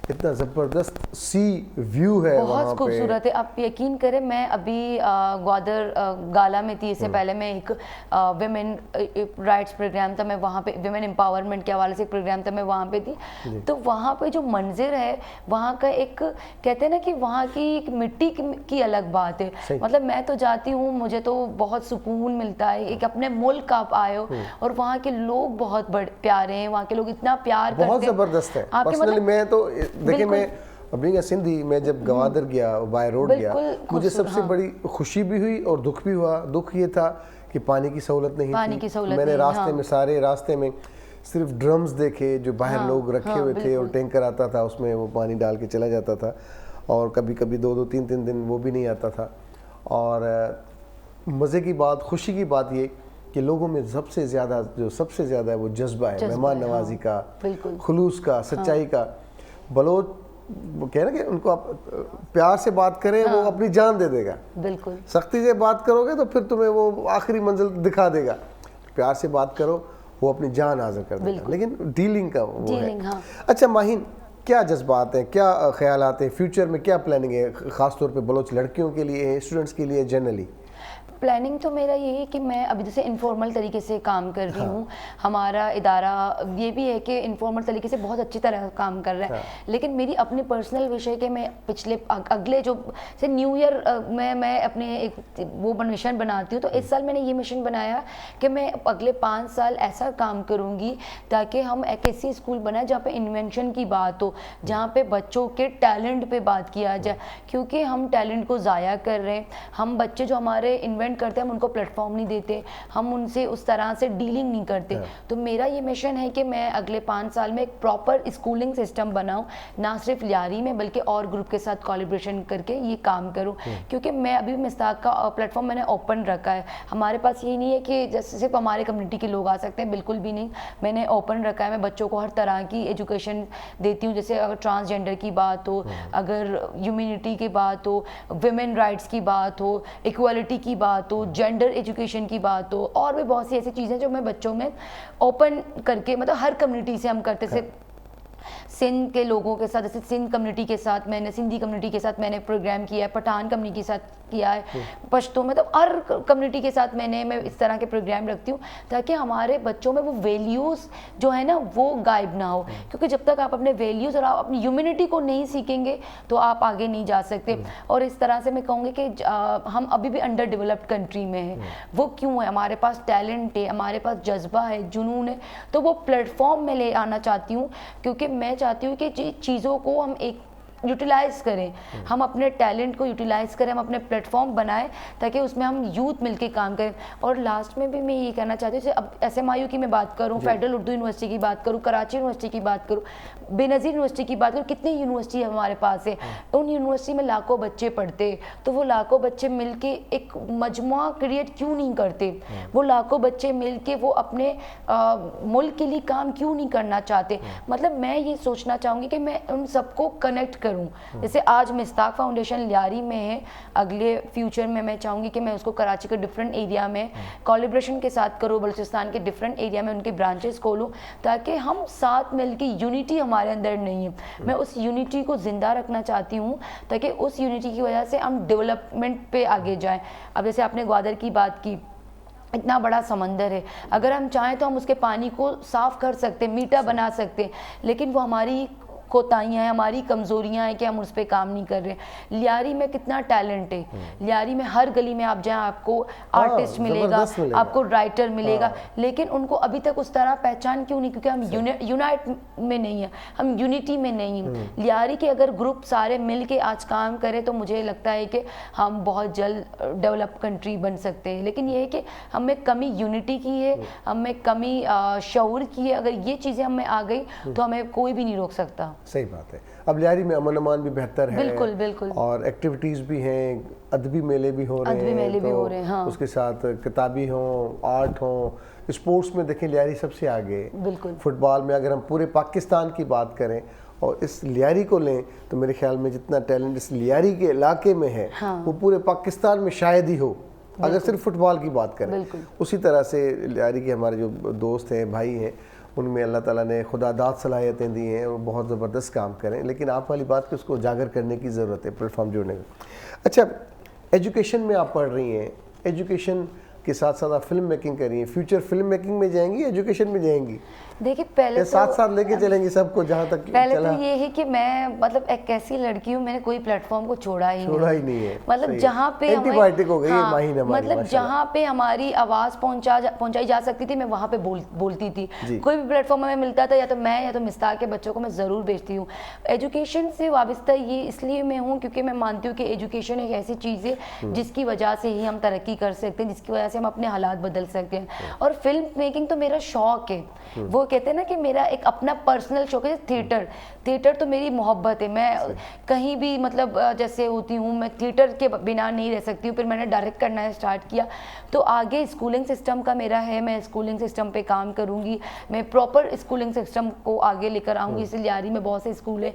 اتنا زبردست سی ویو ہے, بہت خوبصورت ہے. آپ یقین کریں میں ابھی گوادر گالا میں تھی, اس سے پہلے میں ایک ویمن رائٹس پروگرام تھا, میں وہاں پہ ویمن امپاورمنٹ کے حوالے سے ایک پروگرام تھا, میں وہاں پہ تھی. تو وہاں پہ جو منظر ہے وہاں کا, ایک کہتے ہیں نا کہ وہاں کی ایک مٹی کی الگ بات ہے. مطلب میں تو جاتی ہوں, مجھے تو بہت سکون ملتا ہے. ایک اپنے ملک آپ آئے ہو اور وہاں کے لوگ بہت بڑے پیارے ہیں, وہاں کے لوگ اتنا پیار کرتے ہیں, بہت زبردست ہے. پرسنلی میں تو دیکھیں, میں ابھی سندھی میں جب گوادر گیا, بائی روڈ گیا, مجھے سب سے بڑی خوشی بھی ہوئی اور دکھ بھی ہوا. دکھ یہ تھا کہ پانی کی سہولت نہیں تھی. میں نے راستے میں, سارے راستے میں صرف ڈرمز دیکھے جو باہر لوگ رکھے ہوئے تھے, اور ٹینکر آتا تھا, اس میں وہ پانی ڈال کے چلا جاتا تھا, اور کبھی کبھی 2-2 3-3 دن وہ بھی نہیں آتا تھا. اور مزے کی بات, خوشی کی بات یہ کہ لوگوں میں سب سے زیادہ ہے وہ جذبہ ہے مہمان نوازی کا, خلوص کا, سچائی کا. بلوچ کہہ رہے کہ ان کو آپ پیار سے بات کریں, وہ اپنی جان دے دے گا. بالکل سختی سے بات کرو گے تو پھر تمہیں وہ آخری منزل دکھا دے گا. پیار سے بات کرو, وہ اپنی جان حاضر کر دے گا. لیکن ڈیلنگ کا وہ ہے. اچھا ماہین, کیا جذبات ہیں, کیا خیالات ہیں, فیوچر میں کیا پلاننگ ہے خاص طور پہ بلوچ لڑکیوں کے لیے, اسٹوڈنٹس کے لیے جنرلی؟ प्लानिंग तो मेरा ये है कि मैं अभी जैसे इनफॉर्मल तरीके से काम कर रही हूँ, हमारा इदारा ये भी है कि इनफॉर्मल तरीके से बहुत अच्छी तरह काम कर रहा है, लेकिन मेरी अपनी पर्सनल विषय के मैं पिछले अगले जो से न्यू ईयर मैं अपने एक वो मिशन बनाती हूँ, तो इस साल मैंने ये मिशन बनाया कि मैं अगले 5 साल ऐसा काम करूँगी ताकि हम एक ऐसी स्कूल बनाए जहाँ पे इन्वेंशन की बात हो, जहाँ पे बच्चों के टैलेंट पे बात किया जाए, क्योंकि हम टैलेंट को ज़ाया कर रहे हैं। हम बच्चे जो हमारे इन्वेंट करते हैं हम उनको प्लेटफॉर्म नहीं देते, हम उनसे उस तरह से डीलिंग नहीं करते। तो मेरा ये मिशन है कि मैं अगले 5 साल में एक प्रॉपर स्कूलिंग सिस्टम बनाऊं, ना सिर्फ लियारी में बल्कि और ग्रुप के साथ कोलैबोरेशन करके ये काम करूं, क्योंकि मैं अभी मिस्ताक का प्लेटफॉर्म मैंने ओपन रखा है। हमारे पास ये नहीं है कि जैसे सिर्फ हमारे कम्युनिटी के लोग आ सकते हैं, बिल्कुल भी नहीं, मैंने ओपन रखा है। मैं बच्चों को हर तरह की एजुकेशन देती हूँ, जैसे अगर ट्रांसजेंडर की बात हो, अगर ह्यूमैनिटी की बात हो, विमेन राइट्स की बात हो, इक्वालिटी की बात हो, जेंडर एजुकेशन की बात हो, और भी बहुत सी ऐसी चीज़ें जो मैं बच्चों में ओपन करके, मतलब हर कम्युनिटी से हम करते से सिंध के लोगों के साथ, जैसे सिंध कम्युनिटी के साथ मैंने, सिंधी कम्युनिटी के साथ मैंने प्रोग्राम किया है, पठान कम्युनिटी के साथ किया है, पश्तो, मतलब हर कम्युनिटी के साथ मैं इस तरह के प्रोग्राम रखती हूँ ताकि हमारे बच्चों में वो वैल्यूज़ जो है ना वो गायब ना हो, क्योंकि जब तक आप अपने वैल्यूज़ और आप अपनी ह्यूमैनिटी को नहीं सीखेंगे तो आप आगे नहीं जा सकते। और इस तरह से मैं कहूँगी कि हम अभी भी अंडर डेवलप्ड कंट्री में हैं। वो क्यों है? हमारे पास टैलेंट है, हमारे पास जज्बा है, जुनून है, तो वो प्लेटफॉर्म में ले आना चाहती हूँ, क्योंकि मैं चाहती हूँ कि चीज़ों को हम एक यूटिलाइज़ करें, हम अपने टैलेंट को यूटिलाइज़ करें, हम अपने प्लेटफॉर्म बनाएं ताकि उसमें हम यूथ मिलके काम करें। और लास्ट में भी मैं ये कहना चाहती हूँ, अब SMIU की मैं बात करूँ, फेडरल उर्दू यूनिवर्सिटी की बात करूँ, कराची यूनिवर्सिटी की बात करूँ, बेनज़ीर यूनिवर्सिटी की बात करूँ, कितनी यूनिवर्सिटी हमारे पास है, उन यूनिवर्सिटी में लाखों बच्चे पढ़ते, तो वो लाखों बच्चे मिल के एक मजमुआ क्रिएट क्यों नहीं करते? वो लाखों बच्चे मिल के वो अपने मुल्क के लिए काम क्यों नहीं करना चाहते? मतलब मैं ये सोचना चाहूँगी कि मैं उन सबको कनेक्ट करूँ। जैसे आज मिस्ताक फाउंडेशन लियारी में है, अगले फ्यूचर में मैं चाहूँगी कि मैं उसको कराची के डिफरेंट एरिया में कोलैबोरेशन के साथ करूँ, बलूचिस्तान के डिफरेंट एरिया में उनके ब्रांचेस खोलूँ, ताकि हम साथ मिलकर, यूनिटी हमारे अंदर नहीं है, मैं उस यूनिटी को ज़िंदा रखना चाहती हूँ ताकि उस यूनिटी की वजह से हम डेवलपमेंट पे आगे जाएँ। अब जैसे आपने ग्वादर की बात की, इतना बड़ा समंदर है, अगर हम चाहें तो हम उसके पानी को साफ़ कर सकते, मीठा बना सकते, लेकिन वो हमारी कोताहियाँ हैं, हमारी कमज़ोरियाँ हैं कि हम उस पर काम नहीं कर रहे। लियारी में कितना टैलेंट है, लियारी में हर गली में आप जाएँ आपको आर्टिस्ट मिलेगा, आपको राइटर मिलेगा, लेकिन उनको अभी तक उस तरह पहचान क्यों नहीं? क्योंकि हम यूनाइट में नहीं है, हम यूनिटी में नहीं हैं। लियारी के अगर ग्रुप सारे मिल के आज काम करें तो मुझे लगता है कि हम बहुत जल्द डेवलप कंट्री बन सकते हैं। लेकिन ये है कि हमें कमी यूनिटी की है, हमें कमी शऊर की है। अगर ये चीज़ें हमें आ गई तो हमें कोई भी नहीं रोक सकता। सही बात है। अब लियारी में अमन अमान भी बेहतर है, बिल्कुल बिल्कुल, और एक्टिविटीज़ भी हैं, अदबी मेले भी हो रहे हैं, तो हाँ। उसके साथ किताबी हों, आर्ट हों, स्पोर्ट्स में देखें लियारी सबसे आगे, बिल्कुल। फुटबॉल में अगर हम पूरे पाकिस्तान की बात करें और इस लियारी को लें तो मेरे ख्याल में जितना टैलेंट इस लियारी के इलाके में है, हाँ, वो पूरे पाकिस्तान में शायद ही हो, अगर सिर्फ फुटबॉल की बात करें। उसी तरह से लियारी के हमारे जो दोस्त हैं, भाई हैं, उनमें अल्लाह ताला ने खुदादाद सलाहियतें दी हैं और बहुत ज़बरदस्त काम करें, लेकिन आप वाली बात कि उसको उजागर करने की ज़रूरत है, प्लेटफॉर्म जोड़ने की। अच्छा, एजुकेशन में आप पढ़ रही हैं, एजुकेशन के साथ साथ आप फिल्म मेकिंग कर रही हैं, फ्यूचर फिल्म मेकिंग में जाएंगी, एजुकेशन में जाएंगी? देखिए पहले साथ साथ लेके चलेंगी सबको जहाँ तक पहले चला। तो ये है कि मैं मतलब एक ऐसी लड़की हूँ, मैंने कोई प्लेटफॉर्म को छोड़ा ही नहीं है। मतलब जहाँ पे एंटीबायोटिक हो गई है माहिन हमारी, मतलब जहाँ पे हमारी आवाज़ पहुँचाई जा सकती थी मैं वहाँ पे बोलती थी। कोई भी प्लेटफॉर्म हमें मिलता था, या तो मैं या तो मिस्ताक के बच्चों को मैं ज़रूर भेजती हूँ। एजुकेशन से वाबस्ता ये इसलिए मैं हूँ क्योंकि मैं मानती हूँ कि एजुकेशन एक ऐसी चीज़ है जिसकी वजह से ही हम तरक्की कर सकते हैं, जिसकी वजह से हम अपने हालात बदल सकते हैं। और फिल्म मेकिंग तो मेरा शौक है, वो कहते हैं ना कि मेरा एक अपना पर्सनल शौक है। थिएटर तो मेरी मोहब्बत है, मैं कहीं भी मतलब जैसे होती हूँ, मैं थिएटर के बिना नहीं रह सकती हूँ। फिर मैंने डायरेक्ट करना स्टार्ट किया, तो आगे स्कूलिंग सिस्टम का मेरा है, मैं स्कूलिंग सिस्टम पे काम करूँगी, मैं प्रॉपर स्कूलिंग सिस्टम को आगे लेकर आऊँगी। इसलिए लियारी में बहुत से स्कूल है,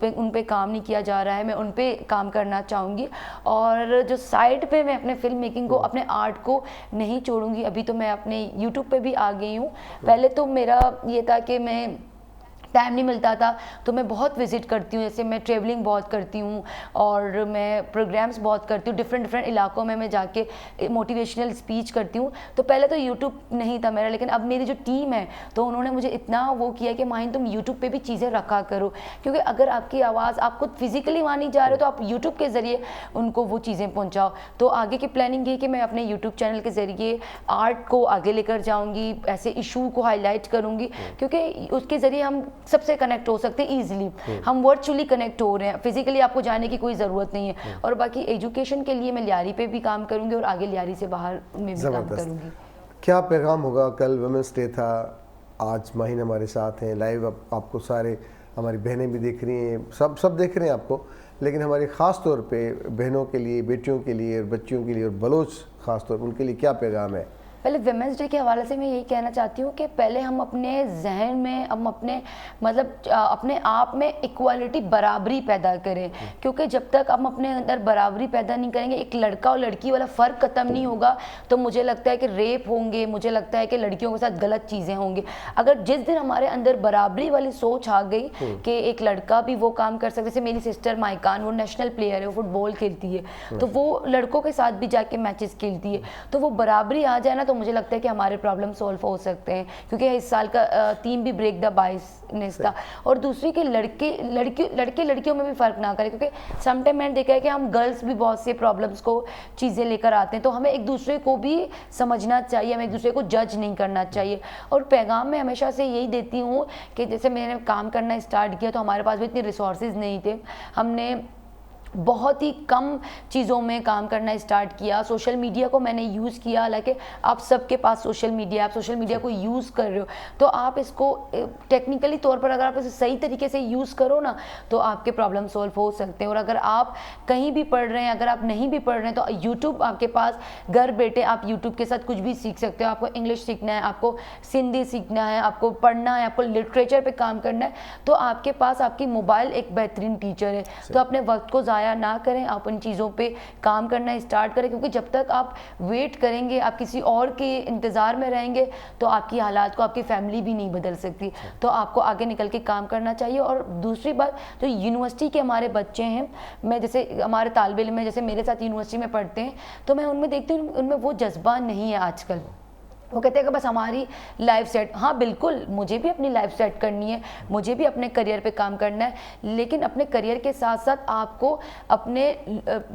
उन पर काम नहीं किया जा रहा है, मैं उन पर काम करना चाहूँगी। और जो साइड पे मैं अपने फिल्म मेकिंग को, अपने आर्ट को नहीं छोड़ूंगी। अभी तो मैं अपने यूट्यूब पे भी आ गई हूँ। पहले तो मेरा ये था कि मैं टाइम नहीं मिलता था, तो मैं बहुत विज़िट करती हूँ, जैसे मैं ट्रैवलिंग बहुत करती हूँ और मैं प्रोग्राम्स बहुत करती हूँ, डिफरेंट इलाकों में मैं जाके मोटिवेशनल स्पीच करती हूँ। तो पहले तो यूट्यूब नहीं था मेरा, लेकिन अब मेरी जो टीम है तो उन्होंने मुझे इतना वो किया कि माहिन तुम यूट्यूब पे भी चीज़ें रखा करो, क्योंकि अगर आपकी आवाज़ आप खुद फिजिकली वहाँ नहीं जा रहे हो तो आप यूट्यूब के ज़रिए उनको वो चीज़ें पहुँचाओ। तो आगे की प्लानिंग ये कि मैं अपने यूट्यूब चैनल के ज़रिए आर्ट को आगे लेकर जाऊँगी, ऐसे इशू को हाईलाइट करूँगी, क्योंकि उसके ज़रिए हम सबसे कनेक्ट हो सकते हैं ईजिली। हम वर्चुअली कनेक्ट हो रहे हैं, फिजिकली आपको जाने की कोई ज़रूरत नहीं है। और बाकी एजुकेशन के लिए मैं लियारी पे भी काम करूँगी और आगे लियारी से बाहर में भी काम करूँगी। क्या पैगाम होगा? कल वुमेंस डे था, आज माहिन हमारे साथ हैं लाइव, आपको सारे हमारी बहनें भी देख रही हैं, सब देख रहे हैं आपको, लेकिन हमारे ख़ास तौर पे बहनों के लिए, बेटियों के लिए, बच्चियों के लिए और बलोच ख़ास तौर पर उनके लिए क्या पैगाम है? पहले विमेंस डे के हवाले से मैं यही कहना चाहती हूँ कि पहले हम अपने जहन में, हम अपने मतलब अपने आप में इक्वालिटी, बराबरी पैदा करें, क्योंकि जब तक हम अपने अंदर बराबरी पैदा नहीं करेंगे, एक लड़का और लड़की वाला फ़र्क ख़त्म नहीं होगा, तो मुझे लगता है कि रेप होंगे, मुझे लगता है कि लड़कियों के साथ गलत चीज़ें होंगी। अगर जिस दिन हमारे अंदर बराबरी वाली सोच आ गई कि एक लड़का भी वो काम कर सकते, जैसे मेरी सिस्टर माइकान, वो नेशनल प्लेयर है, वो फुटबॉल खेलती है, तो वो लड़कों के साथ भी जाके मैचेस खेलती है, तो वो बराबरी आ जाए ना, तो मुझे लगता है कि हमारे प्रॉब्लम सॉल्व हो सकते हैं। क्योंकि इस साल का थीम भी ब्रेक द बाइसनेस था। और दूसरी कि लड़के लड़कियों में भी फ़र्क ना करें, क्योंकि समटाइम मैंने देखा है कि हम गर्ल्स भी बहुत से प्रॉब्लम्स को चीज़ें लेकर आते हैं, तो हमें एक दूसरे को भी समझना चाहिए, हमें एक दूसरे को जज नहीं करना चाहिए। और पैगाम मैं हमेशा से यही देती हूँ कि जैसे मैंने काम करना स्टार्ट किया तो हमारे पास भी इतने रिसोर्सेज नहीं थे, हमने बहुत ही कम चीज़ों में काम करना स्टार्ट किया। सोशल मीडिया को मैंने यूज़ किया, हालांकि आप सबके पास सोशल मीडिया, आप सोशल मीडिया को यूज़ कर रहे हो, तो आप इसको टेक्निकली तौर पर अगर आप इसे सही तरीके से यूज़ करो ना, तो आपके प्रॉब्लम सॉल्व हो सकते हैं। और अगर आप कहीं भी पढ़ रहे हैं, अगर आप नहीं भी पढ़ रहे हैं, तो यूट्यूब आपके पास, घर बैठे आप यूट्यूब के साथ कुछ भी सीख सकते हो। आपको इंग्लिश सीखना है, आपको सिंधी सीखना है, आपको पढ़ना है, आपको लिटरेचर पर काम करना है, तो आपके पास आपकी मोबाइल एक बेहतरीन टीचर है। तो अपने वक्त को ना करें, आप उन चीज़ों पे काम करना स्टार्ट करें, क्योंकि जब तक आप वेट करेंगे, आप किसी और के इंतज़ार में रहेंगे, तो आपकी हालात को आपकी फैमिली भी नहीं बदल सकती। तो आपको आगे निकल के काम करना चाहिए। और दूसरी बात, जो यूनिवर्सिटी के हमारे बच्चे हैं, मैं जैसे हमारे तालिब इल्म में, जैसे मेरे साथ यूनिवर्सिटी में पढ़ते हैं, तो मैं उनमें देखती हूँ उनमें वो जज्बा नहीं है आजकल। वो कहते हैं कि बस हमारी लाइफ सेट, हाँ बिल्कुल, मुझे भी अपनी लाइफ सेट करनी है, मुझे भी अपने करियर पे काम करना है, लेकिन अपने करियर के साथ साथ आपको अपने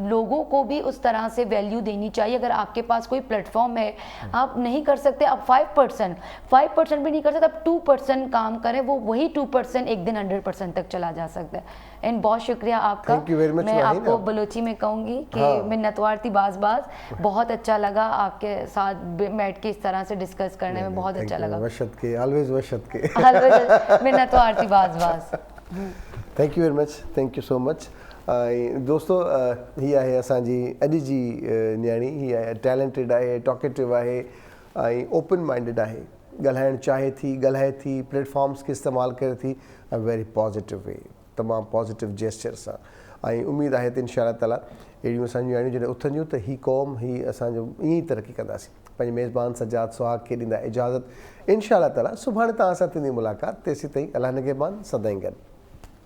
लोगों को भी उस तरह से वैल्यू देनी चाहिए। अगर आपके पास कोई प्लेटफॉर्म है, आप नहीं कर सकते, आप 5% भी नहीं कर सकते, आप 2% काम करें, वो वही 2% एक दिन 100% तक चला जा सकता है। एंड बहुत शुक्रिया आपका। मैं आपको बलोची में कहूँगी कि मिन्नतवार थी बाज बहुत अच्छा लगा आपके साथ बैठ के इस तरह से डिस्कस करने में, बहुत अच्छा लगा। वशत के ऑलवेज वशत के मिन्नतवार थी बाज thank U very much, thank you so much. दोस्तों, हीअ आहे असांजी अॼु जी न्याणी, हीअ आहे टैलेंटेड आहे, टॉकेटिव आहे ऐं ओपन माइंडेड आहे, ॻाल्हाइणु चाहे थी, ॻाल्हाए थी, प्लेटफॉर्म्स खे इस्तेमालु करे थी वेरी पॉज़िटिव वे, तमामु पॉज़िटिव जेस्चर सां। ऐं उमेदु आहे त इंशा ताला अहिड़ियूं असांजूं न्याणियूं जॾहिं उथंदियूं त ही क़ौम, ही असांजो ईअं ई तरक़ी कंदासीं। पंहिंजे मेज़बान सजाद सुहाग खे ॾींदा इजाज़त। इंशा ताला सुभाणे तव्हां सां थींदी मुलाक़ात, तेसीं ताईं अलाह निगहबान, सदाईं गॾु।